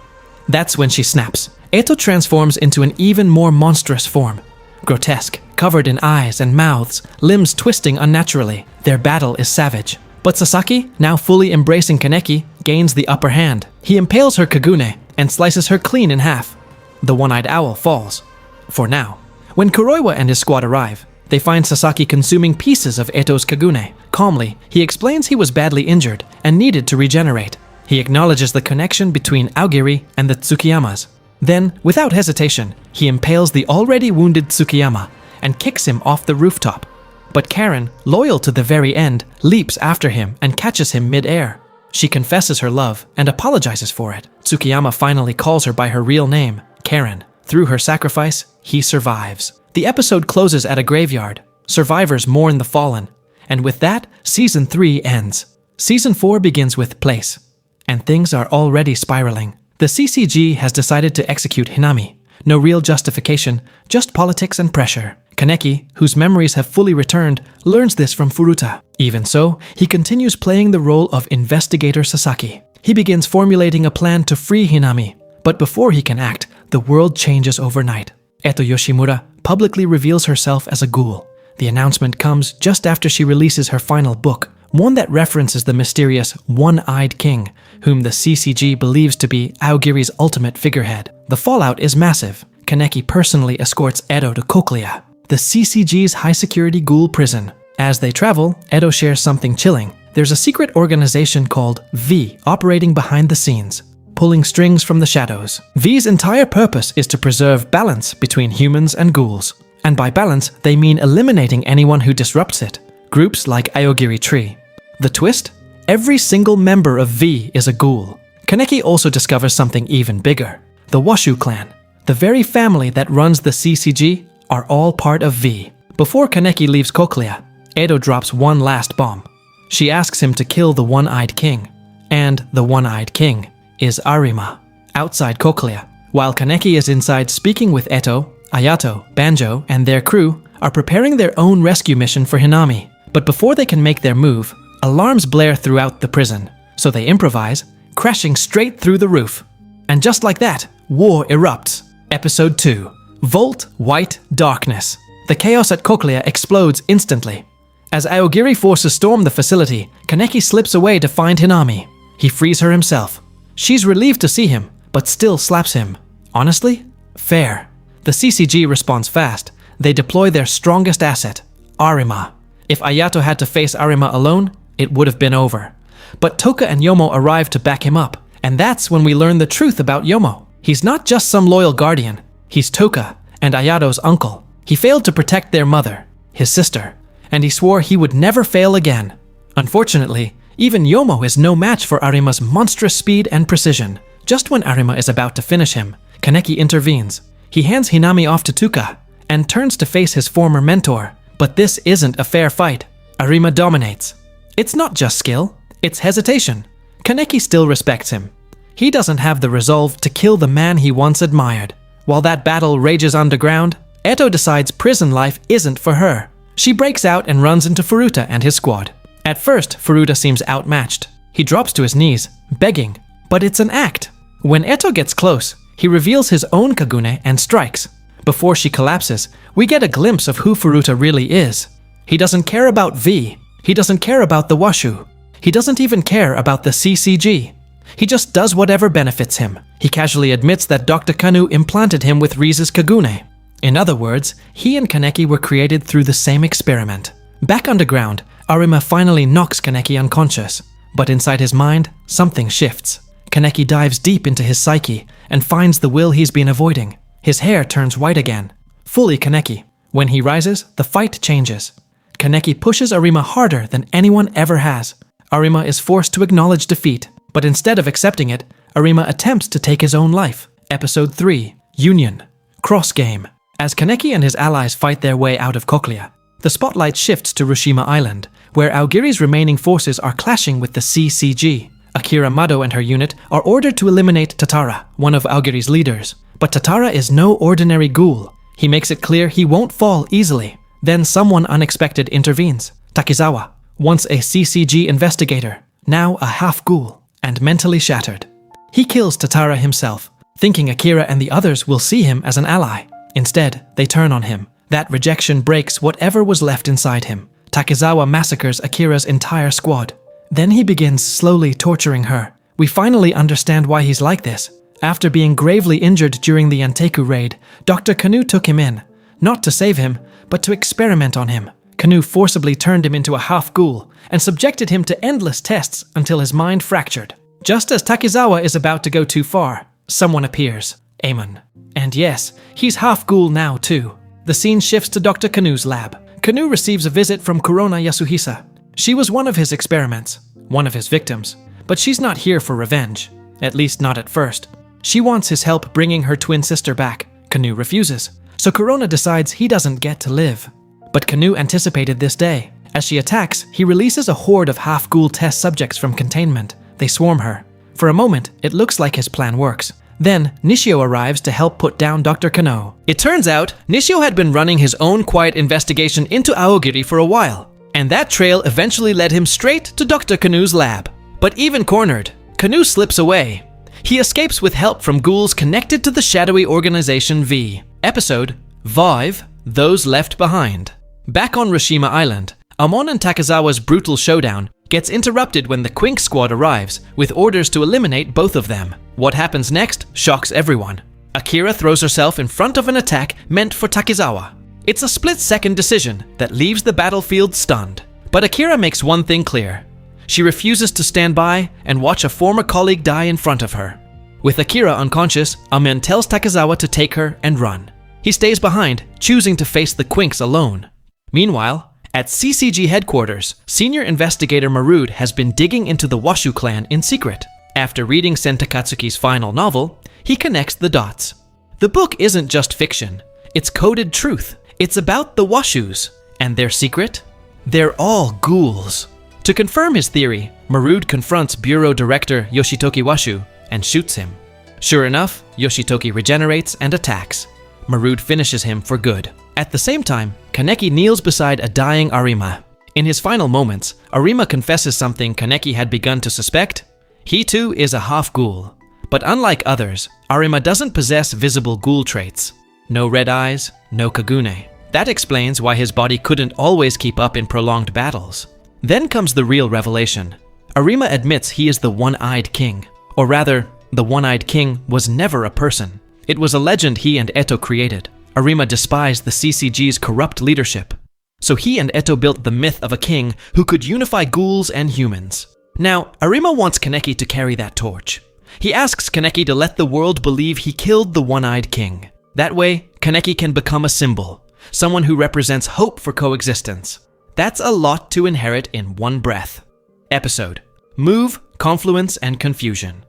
That's when she snaps. Eto transforms into an even more monstrous form. Grotesque, covered in eyes and mouths, limbs twisting unnaturally. Their battle is savage. But Sasaki, now fully embracing Kaneki, gains the upper hand. He impales her Kagune and slices her clean in half. The one-eyed owl falls. For now. When Kuroiwa and his squad arrive, they find Sasaki consuming pieces of Eto's Kagune. Calmly, he explains he was badly injured and needed to regenerate. He acknowledges the connection between Aogiri and the Tsukiyamas. Then, without hesitation, he impales the already wounded Tsukiyama and kicks him off the rooftop. But Karen, loyal to the very end, leaps after him and catches him mid-air. She confesses her love and apologizes for it. Tsukiyama finally calls her by her real name, Karen. Through her sacrifice, he survives. The episode closes at a graveyard. Survivors mourn the fallen. And with that, Season 3 ends. Season 4 begins with Place. And things are already spiraling. The CCG has decided to execute Hinami. No real justification, just politics and pressure. Kaneki, whose memories have fully returned, learns this from Furuta. Even so, he continues playing the role of investigator Sasaki. He begins formulating a plan to free Hinami. But before he can act, the world changes overnight. Eto Yoshimura publicly reveals herself as a ghoul. The announcement comes just after she releases her final book, one that references the mysterious One-Eyed King, whom the CCG believes to be Aogiri's ultimate figurehead. The fallout is massive. Kaneki personally escorts Edo to Cochlea, the CCG's high-security ghoul prison. As they travel, Edo shares something chilling. There's a secret organization called V operating behind the scenes, pulling strings from the shadows. V's entire purpose is to preserve balance between humans and ghouls. And by balance, they mean eliminating anyone who disrupts it. Groups like Aogiri Tree. The twist? Every single member of V is a ghoul. Kaneki also discovers something even bigger. The Washu clan, the very family that runs the CCG, are all part of V. Before Kaneki leaves Cochlea, Edo drops one last bomb. She asks him to kill the One-Eyed King. And the One-Eyed King is Arima. Outside Cochlea, while Kaneki is inside speaking with Eto, Ayato, Banjo, and their crew are preparing their own rescue mission for Hinami. But before they can make their move, alarms blare throughout the prison. So they improvise, crashing straight through the roof. And just like that, war erupts. Episode 2. Volt, White, Darkness. The chaos at Cochlea explodes instantly. As Aogiri forces storm the facility, Kaneki slips away to find Hinami. He frees her himself. She's relieved to see him, but still slaps him. Honestly? Fair. The CCG responds fast. They deploy their strongest asset, Arima. If Ayato had to face Arima alone, it would have been over. But Toka and Yomo arrive to back him up, and that's when we learn the truth about Yomo. He's not just some loyal guardian. He's Toka and Ayato's uncle. He failed to protect their mother, his sister, and he swore he would never fail again. Unfortunately, even Yomo is no match for Arima's monstrous speed and precision. Just when Arima is about to finish him, Kaneki intervenes. He hands Hinami off to Toka and turns to face his former mentor. But this isn't a fair fight. Arima dominates. It's not just skill, it's hesitation. Kaneki still respects him. He doesn't have the resolve to kill the man he once admired. While that battle rages underground, Eto decides prison life isn't for her. She breaks out and runs into Furuta and his squad. At first, Furuta seems outmatched. He drops to his knees, begging, but it's an act. When Eto gets close, he reveals his own Kagune and strikes. Before she collapses, we get a glimpse of who Furuta really is. He doesn't care about V. He doesn't care about the Washu. He doesn't even care about the CCG. He just does whatever benefits him. He casually admits that Dr. Kanu implanted him with Rize's Kagune. In other words, he and Kaneki were created through the same experiment. Back underground, Arima finally knocks Kaneki unconscious. But inside his mind, something shifts. Kaneki dives deep into his psyche and finds the will he's been avoiding. His hair turns white again. Fully Kaneki. When he rises, the fight changes. Kaneki pushes Arima harder than anyone ever has. Arima is forced to acknowledge defeat, but instead of accepting it, Arima attempts to take his own life. Episode 3. Union. Cross Game. As Kaneki and his allies fight their way out of Cochlea, the spotlight shifts to Rushima Island, where Aogiri's remaining forces are clashing with the CCG. Akira Mado and her unit are ordered to eliminate Tatara, one of Aogiri's leaders. But Tatara is no ordinary ghoul. He makes it clear he won't fall easily. Then someone unexpected intervenes. Takizawa, once a CCG investigator, now a half-ghoul, and mentally shattered. He kills Tatara himself, thinking Akira and the others will see him as an ally. Instead, they turn on him. That rejection breaks whatever was left inside him. Takizawa massacres Akira's entire squad. Then he begins slowly torturing her. We finally understand why he's like this. After being gravely injured during the Yanteku raid, Dr. Kanu took him in, not to save him, but to experiment on him. Kanu forcibly turned him into a half-ghoul and subjected him to endless tests until his mind fractured. Just as Takizawa is about to go too far, someone appears. Amon. And yes, he's half-ghoul now too. The scene shifts to Dr. Kanu's lab. Kanu receives a visit from Kurona Yasuhisa. She was one of his experiments, one of his victims, but she's not here for revenge, at least not at first. She wants his help bringing her twin sister back. Kanu refuses, so Kurona decides he doesn't get to live. But Kanu anticipated this day. As she attacks, he releases a horde of half-ghoul test subjects from containment. They swarm her. For a moment, it looks like his plan works. Then, Nishio arrives to help put down Dr. Kano. It turns out, Nishio had been running his own quiet investigation into Aogiri for a while, and that trail eventually led him straight to Dr. Kanu's lab. But even cornered, Kanu slips away. He escapes with help from ghouls connected to the shadowy organization V. Episode Vive, Those Left Behind. Back on Rushima Island, Amon and Takizawa's brutal showdown gets interrupted when the Quink squad arrives, with orders to eliminate both of them. What happens next shocks everyone. Akira throws herself in front of an attack meant for Takizawa. It's a split-second decision that leaves the battlefield stunned. But Akira makes one thing clear. She refuses to stand by and watch a former colleague die in front of her. With Akira unconscious, Amen tells Takizawa to take her and run. He stays behind, choosing to face the Quinks alone. Meanwhile, at CCG headquarters, senior investigator Marud has been digging into the Washu clan in secret. After reading Sentakatsuki's final novel, he connects the dots. The book isn't just fiction, it's coded truth. It's about the Washus. And their secret? They're all ghouls. To confirm his theory, Marud confronts Bureau Director Yoshitoki Washu and shoots him. Sure enough, Yoshitoki regenerates and attacks. Marud finishes him for good. At the same time, Kaneki kneels beside a dying Arima. In his final moments, Arima confesses something Kaneki had begun to suspect. He too is a half-ghoul. But unlike others, Arima doesn't possess visible ghoul traits. No red eyes, no kagune. That explains why his body couldn't always keep up in prolonged battles. Then comes the real revelation. Arima admits he is the One-Eyed King. Or rather, the One-Eyed King was never a person. It was a legend he and Eto created. Arima despised the CCG's corrupt leadership. So he and Eto built the myth of a king who could unify ghouls and humans. Now, Arima wants Kaneki to carry that torch. He asks Kaneki to let the world believe he killed the One-Eyed King. That way, Kaneki can become a symbol, someone who represents hope for coexistence. That's a lot to inherit in one breath. Episode: Move, Confluence, and Confusion.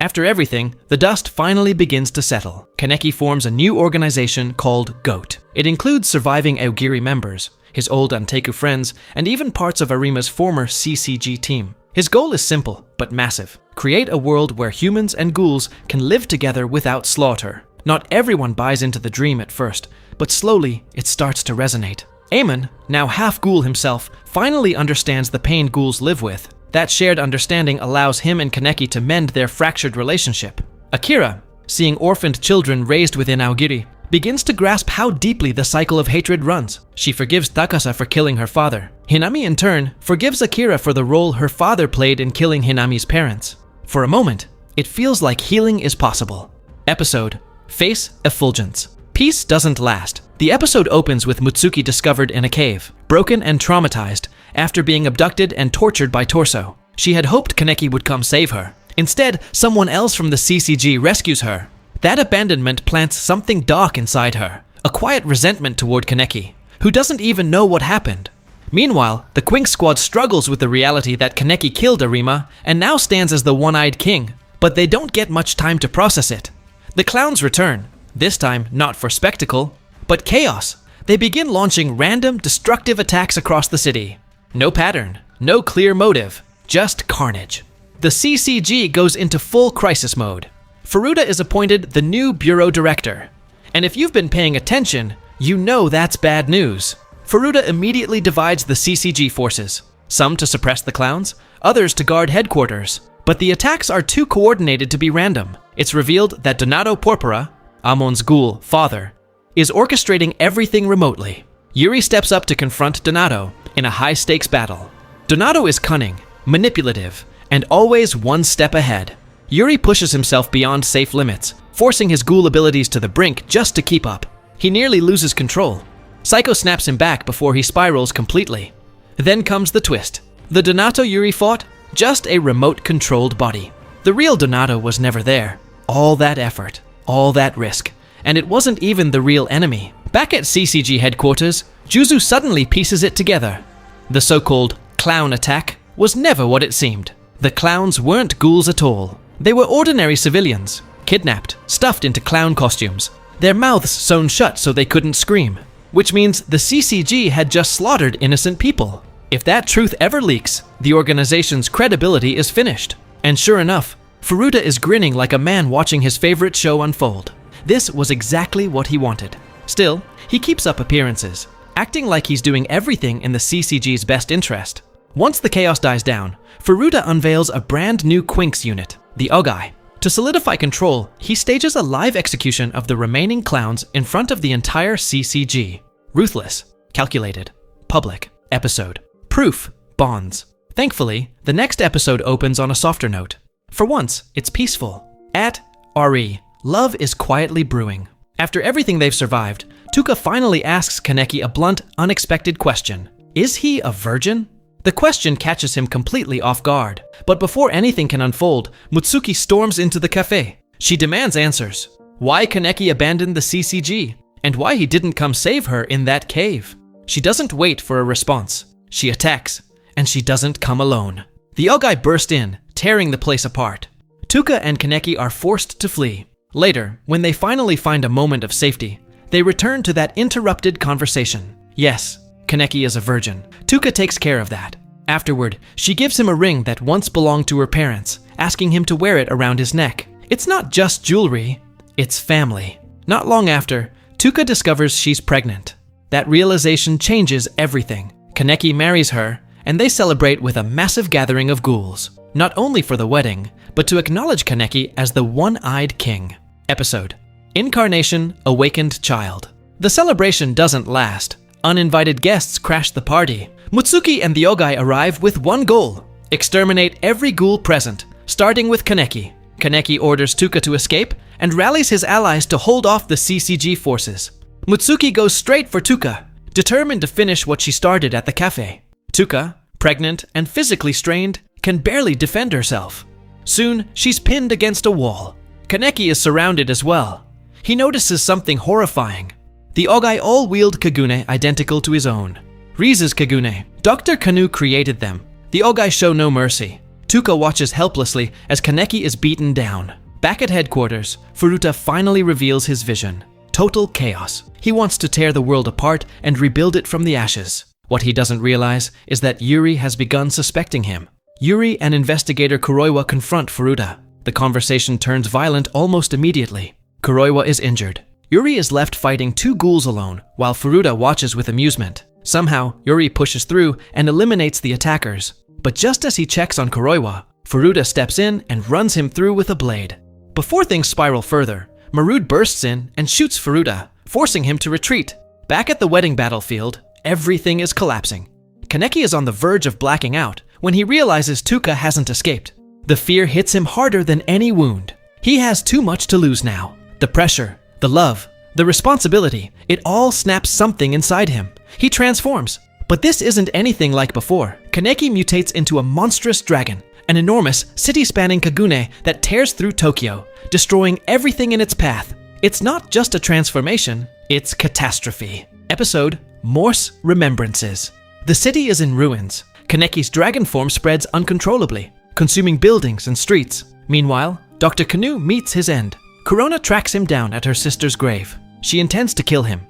After everything, the dust finally begins to settle. Kaneki forms a new organization called GOAT. It includes surviving Aogiri members, his old Anteku friends, and even parts of Arima's former CCG team. His goal is simple, but massive. Create a world where humans and ghouls can live together without slaughter. Not everyone buys into the dream at first, but slowly it starts to resonate. Amon, now half-ghoul himself, finally understands the pain ghouls live with. That shared understanding allows him and Kaneki to mend their fractured relationship. Akira, seeing orphaned children raised within Aogiri, begins to grasp how deeply the cycle of hatred runs. She forgives Takasa for killing her father. Hinami, in turn, forgives Akira for the role her father played in killing Hinami's parents. For a moment, it feels like healing is possible. Episode: Face Effulgence. Peace doesn't last. The episode opens with Mutsuki discovered in a cave, broken and traumatized after being abducted and tortured by Torso. She had hoped Kaneki would come save her. Instead, someone else from the CCG rescues her. That abandonment plants something dark inside her, a quiet resentment toward Kaneki, who doesn't even know what happened. Meanwhile, the Quink Squad struggles with the reality that Kaneki killed Arima and now stands as the one-eyed king, but they don't get much time to process it. The clowns return, this time not for spectacle, but chaos. They begin launching random, destructive attacks across the city. No pattern, no clear motive, just carnage. The CCG goes into full crisis mode. Furuta is appointed the new bureau director. And if you've been paying attention, you know that's bad news. Furuta immediately divides the CCG forces, some to suppress the clowns, others to guard headquarters. But the attacks are too coordinated to be random. It's revealed that Donato Porpora, Amon's ghoul father, is orchestrating everything remotely. Yuri steps up to confront Donato in a high-stakes battle. Donato is cunning, manipulative, and always one step ahead. Yuri pushes himself beyond safe limits, forcing his ghoul abilities to the brink just to keep up. He nearly loses control. Psycho snaps him back before he spirals completely. Then comes the twist. The Donato Yuri fought? Just a remote-controlled body. The real Donato was never there. All that effort, all that risk, and it wasn't even the real enemy. Back at CCG headquarters, Juzu suddenly pieces it together. The so-called clown attack was never what it seemed. The clowns weren't ghouls at all. They were ordinary civilians, kidnapped, stuffed into clown costumes, their mouths sewn shut so they couldn't scream. Which means the CCG had just slaughtered innocent people. If that truth ever leaks, the organization's credibility is finished. And sure enough, Furuta is grinning like a man watching his favorite show unfold. This was exactly what he wanted. Still, he keeps up appearances, acting like he's doing everything in the CCG's best interest. Once the chaos dies down, Furuta unveils a brand new Quinks unit, the Ogai. To solidify control, he stages a live execution of the remaining clowns in front of the entire CCG. Ruthless, calculated, public episode. Proof, bonds. Thankfully, the next episode opens on a softer note. For once, it's peaceful. At RE, love is quietly brewing. After everything they've survived, Tuka finally asks Kaneki a blunt, unexpected question. Is he a virgin? The question catches him completely off guard. But before anything can unfold, Mutsuki storms into the cafe. She demands answers. Why Kaneki abandoned the CCG? And why he didn't come save her in that cave? She doesn't wait for a response. She attacks, and she doesn't come alone. The Ogai burst in, tearing the place apart. Tuka and Kaneki are forced to flee. Later, when they finally find a moment of safety, they return to that interrupted conversation. Yes, Kaneki is a virgin. Tuka takes care of that. Afterward, she gives him a ring that once belonged to her parents, asking him to wear it around his neck. It's not just jewelry, it's family. Not long after, Tuka discovers she's pregnant. That realization changes everything. Kaneki marries her, and they celebrate with a massive gathering of ghouls, not only for the wedding, but to acknowledge Kaneki as the one-eyed king. Episode: Incarnation, Awakened Child. The celebration doesn't last. Uninvited guests crash the party. Mutsuki and the Ogai arrive with one goal: exterminate every ghoul present, starting with Kaneki. Kaneki orders Tuka to escape and rallies his allies to hold off the CCG forces. Mutsuki goes straight for Tuka, determined to finish what she started at the cafe. Tuka, pregnant and physically strained, can barely defend herself. Soon, she's pinned against a wall. Kaneki is surrounded as well. He notices something horrifying. The Ogai all wield kagune identical to his own. Rize's kagune. Dr. Kanu created them. The Ogai show no mercy. Tuka watches helplessly as Kaneki is beaten down. Back at headquarters, Furuta finally reveals his vision. Total chaos. He wants to tear the world apart and rebuild it from the ashes. What he doesn't realize is that Yuri has begun suspecting him. Yuri and investigator Kuroiwa confront Furuta. The conversation turns violent almost immediately. Kuroiwa is injured. Yuri is left fighting two ghouls alone, while Furuta watches with amusement. Somehow, Yuri pushes through and eliminates the attackers. But just as he checks on Kuroiwa, Furuta steps in and runs him through with a blade. Before things spiral further, Marud bursts in and shoots Furuta, forcing him to retreat. Back at the wedding battlefield, everything is collapsing. Kaneki is on the verge of blacking out when he realizes Tuka hasn't escaped. The fear hits him harder than any wound. He has too much to lose now. The pressure, the love, the responsibility, it all snaps something inside him. He transforms. But this isn't anything like before. Kaneki mutates into a monstrous dragon, an enormous, city-spanning kagune that tears through Tokyo, destroying everything in its path. It's not just a transformation, it's catastrophe. Episode Morse Remembrances. The city is in ruins. Kaneki's dragon form spreads uncontrollably, consuming buildings and streets. Meanwhile, Dr. Kanu meets his end. Corona tracks him down at her sister's grave. She intends to kill him.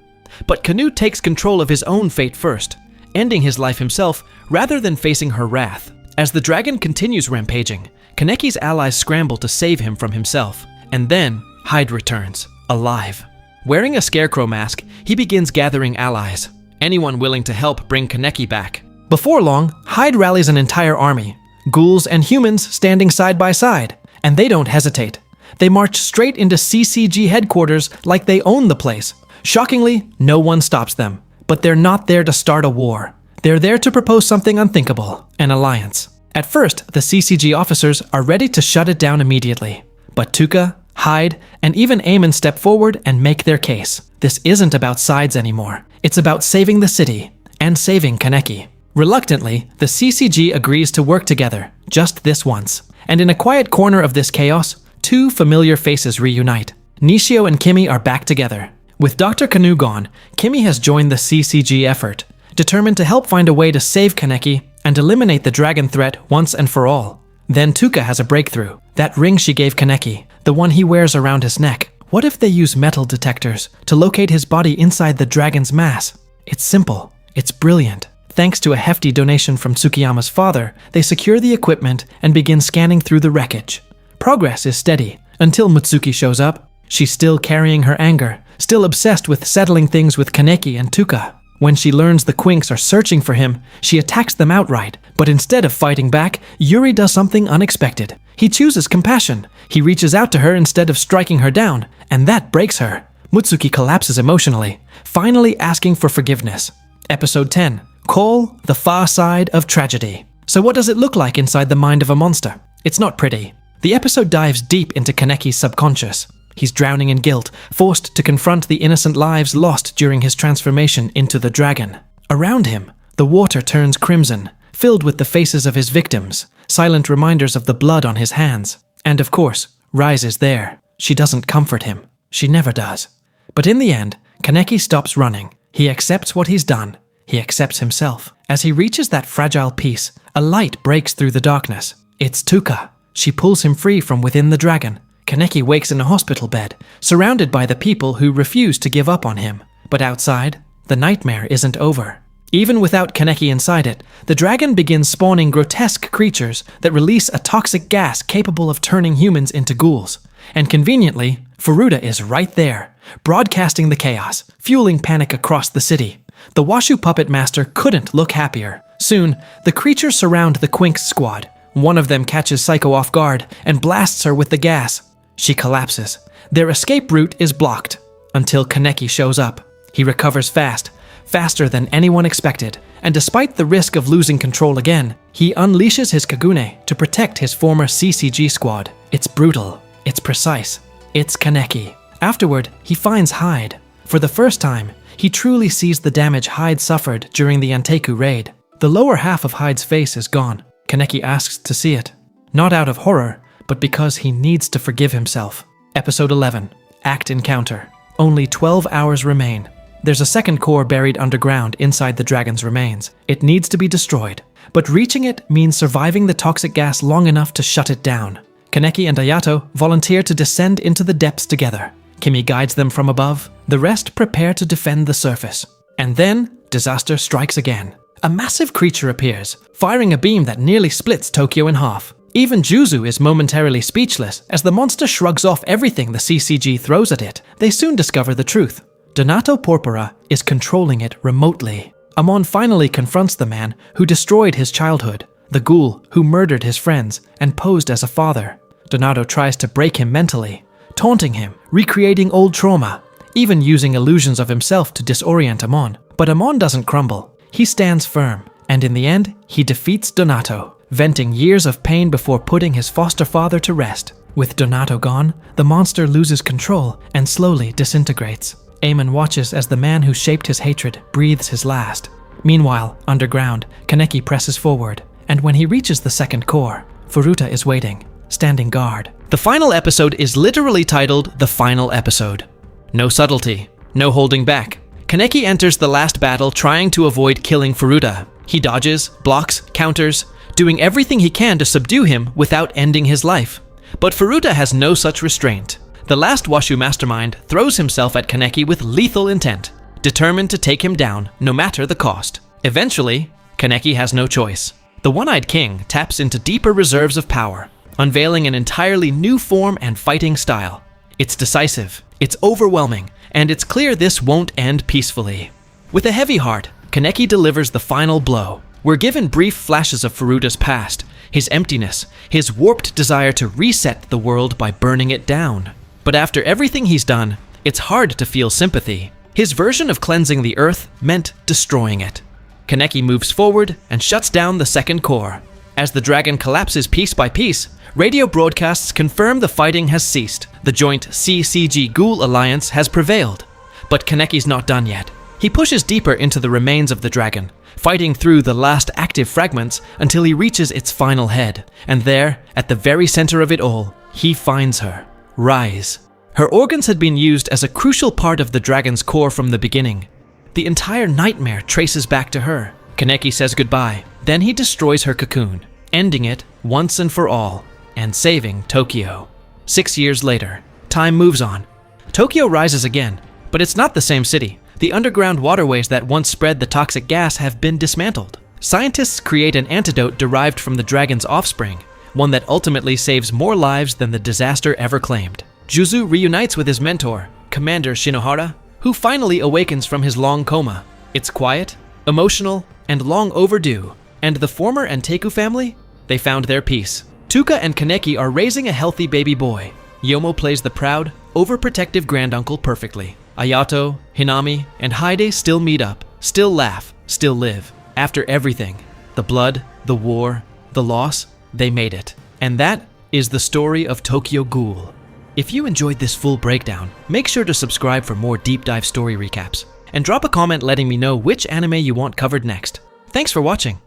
But Kanu takes control of his own fate first, ending his life himself rather than facing her wrath. As the dragon continues rampaging, Kaneki's allies scramble to save him from himself. And then, Hyde returns, alive. Wearing a scarecrow mask, he begins gathering allies, anyone willing to help bring Kaneki back. Before long, Hyde rallies an entire army, ghouls and humans standing side by side, and they don't hesitate. They march straight into CCG headquarters like they own the place. Shockingly, no one stops them. But they're not there to start a war. They're there to propose something unthinkable, an alliance. At first, the CCG officers are ready to shut it down immediately. But Tuka, Hyde, and even Eamon step forward and make their case. This isn't about sides anymore. It's about saving the city and saving Kaneki. Reluctantly, the CCG agrees to work together, just this once. And in a quiet corner of this chaos, two familiar faces reunite. Nishio and Kimi are back together. With Dr. Kanu gone, Kimi has joined the CCG effort, determined to help find a way to save Kaneki and eliminate the dragon threat once and for all. Then Tuka has a breakthrough. That ring she gave Kaneki, the one he wears around his neck. What if they use metal detectors to locate his body inside the dragon's mass? It's simple. It's brilliant. Thanks to a hefty donation from Tsukiyama's father, they secure the equipment and begin scanning through the wreckage. Progress is steady until Mutsuki shows up. She's still carrying her anger, still obsessed with settling things with Kaneki and Tuka. When she learns the Quinks are searching for him, she attacks them outright. But instead of fighting back, Yuri does something unexpected. He chooses compassion. He reaches out to her instead of striking her down, and that breaks her. Mutsuki collapses emotionally, finally asking for forgiveness. Episode 10. Call the Far Side of Tragedy. So what does it look like inside the mind of a monster? It's not pretty. The episode dives deep into Kaneki's subconscious. He's drowning in guilt, forced to confront the innocent lives lost during his transformation into the dragon. Around him, the water turns crimson, filled with the faces of his victims, silent reminders of the blood on his hands. And of course, Rise is there. She doesn't comfort him. She never does. But in the end, Kaneki stops running. He accepts what he's done. He accepts himself. As he reaches that fragile piece, a light breaks through the darkness. It's Tuka. She pulls him free from within the dragon. Kaneki wakes in a hospital bed, surrounded by the people who refuse to give up on him. But outside, the nightmare isn't over. Even without Kaneki inside it, the dragon begins spawning grotesque creatures that release a toxic gas capable of turning humans into ghouls. And conveniently, Furuta is right there, broadcasting the chaos, fueling panic across the city. The Washu puppet master couldn't look happier. Soon, the creatures surround the Quinks squad. One of them catches Psycho off guard and blasts her with the gas. She collapses. Their escape route is blocked until Kaneki shows up. He recovers fast, faster than anyone expected, and despite the risk of losing control again, he unleashes his Kagune to protect his former CCG squad. It's brutal. It's precise. It's Kaneki. Afterward, he finds Hyde. For the first time, he truly sees the damage Hyde suffered during the Anteku raid. The lower half of Hyde's face is gone. Kaneki asks to see it. Not out of horror, but because he needs to forgive himself. Episode 11. Act Encounter. Only 12 hours remain. There's a second core buried underground inside the dragon's remains. It needs to be destroyed, but reaching it means surviving the toxic gas long enough to shut it down. Kaneki and Ayato volunteer to descend into the depths together. Kimi guides them from above. The rest prepare to defend the surface. And then, disaster strikes again. A massive creature appears, firing a beam that nearly splits Tokyo in half. Even Juzu is momentarily speechless as the monster shrugs off everything the CCG throws at it. They soon discover the truth. Donato Porpora is controlling it remotely. Amon finally confronts the man who destroyed his childhood, the ghoul who murdered his friends and posed as a father. Donato tries to break him mentally, taunting him, recreating old trauma, even using illusions of himself to disorient Amon. But Amon doesn't crumble. He stands firm, and in the end, he defeats Donato. venting years of pain before putting his foster father to rest. With Donato gone, the monster loses control and slowly disintegrates. Eamon watches as the man who shaped his hatred breathes his last. Meanwhile, underground, Kaneki presses forward, and when he reaches the second core, Furuta is waiting, standing guard. The final episode is literally titled The Final Episode. No subtlety, no holding back. Kaneki enters the last battle trying to avoid killing Furuta. He dodges, blocks, counters, doing everything he can to subdue him without ending his life. But Furuta has no such restraint. The last Washu mastermind throws himself at Kaneki with lethal intent, determined to take him down no matter the cost. Eventually, Kaneki has no choice. The One-Eyed King taps into deeper reserves of power, unveiling an entirely new form and fighting style. It's decisive, it's overwhelming, and it's clear this won't end peacefully. With a heavy heart, Kaneki delivers the final blow. We're given brief flashes of Furuta's past, his emptiness, his warped desire to reset the world by burning it down. But after everything he's done, it's hard to feel sympathy. His version of cleansing the earth meant destroying it. Kaneki moves forward and shuts down the second core. As the dragon collapses piece by piece, radio broadcasts confirm the fighting has ceased. The joint CCG Ghoul alliance has prevailed. But Kaneki's not done yet. He pushes deeper into the remains of the dragon, fighting through the last active fragments until he reaches its final head. And there, at the very center of it all, he finds her, Rise. Her organs had been used as a crucial part of the dragon's core from the beginning. The entire nightmare traces back to her. Kaneki says goodbye. Then he destroys her cocoon, ending it once and for all, and saving Tokyo. 6 years later, time moves on. Tokyo rises again, but it's not the same city. The underground waterways that once spread the toxic gas have been dismantled. Scientists create an antidote derived from the dragon's offspring, one that ultimately saves more lives than the disaster ever claimed. Juzu reunites with his mentor, Commander Shinohara, who finally awakens from his long coma. It's quiet, emotional, and long overdue. And the former Anteku family? They found their peace. Tuka and Kaneki are raising a healthy baby boy. Yomo plays the proud, overprotective granduncle perfectly. Ayato, Hinami, and Haide still meet up, still laugh, still live. After everything, the blood, the war, the loss, they made it. And that is the story of Tokyo Ghoul. If you enjoyed this full breakdown, make sure to subscribe for more deep dive story recaps, and drop a comment letting me know which anime you want covered next. Thanks for watching.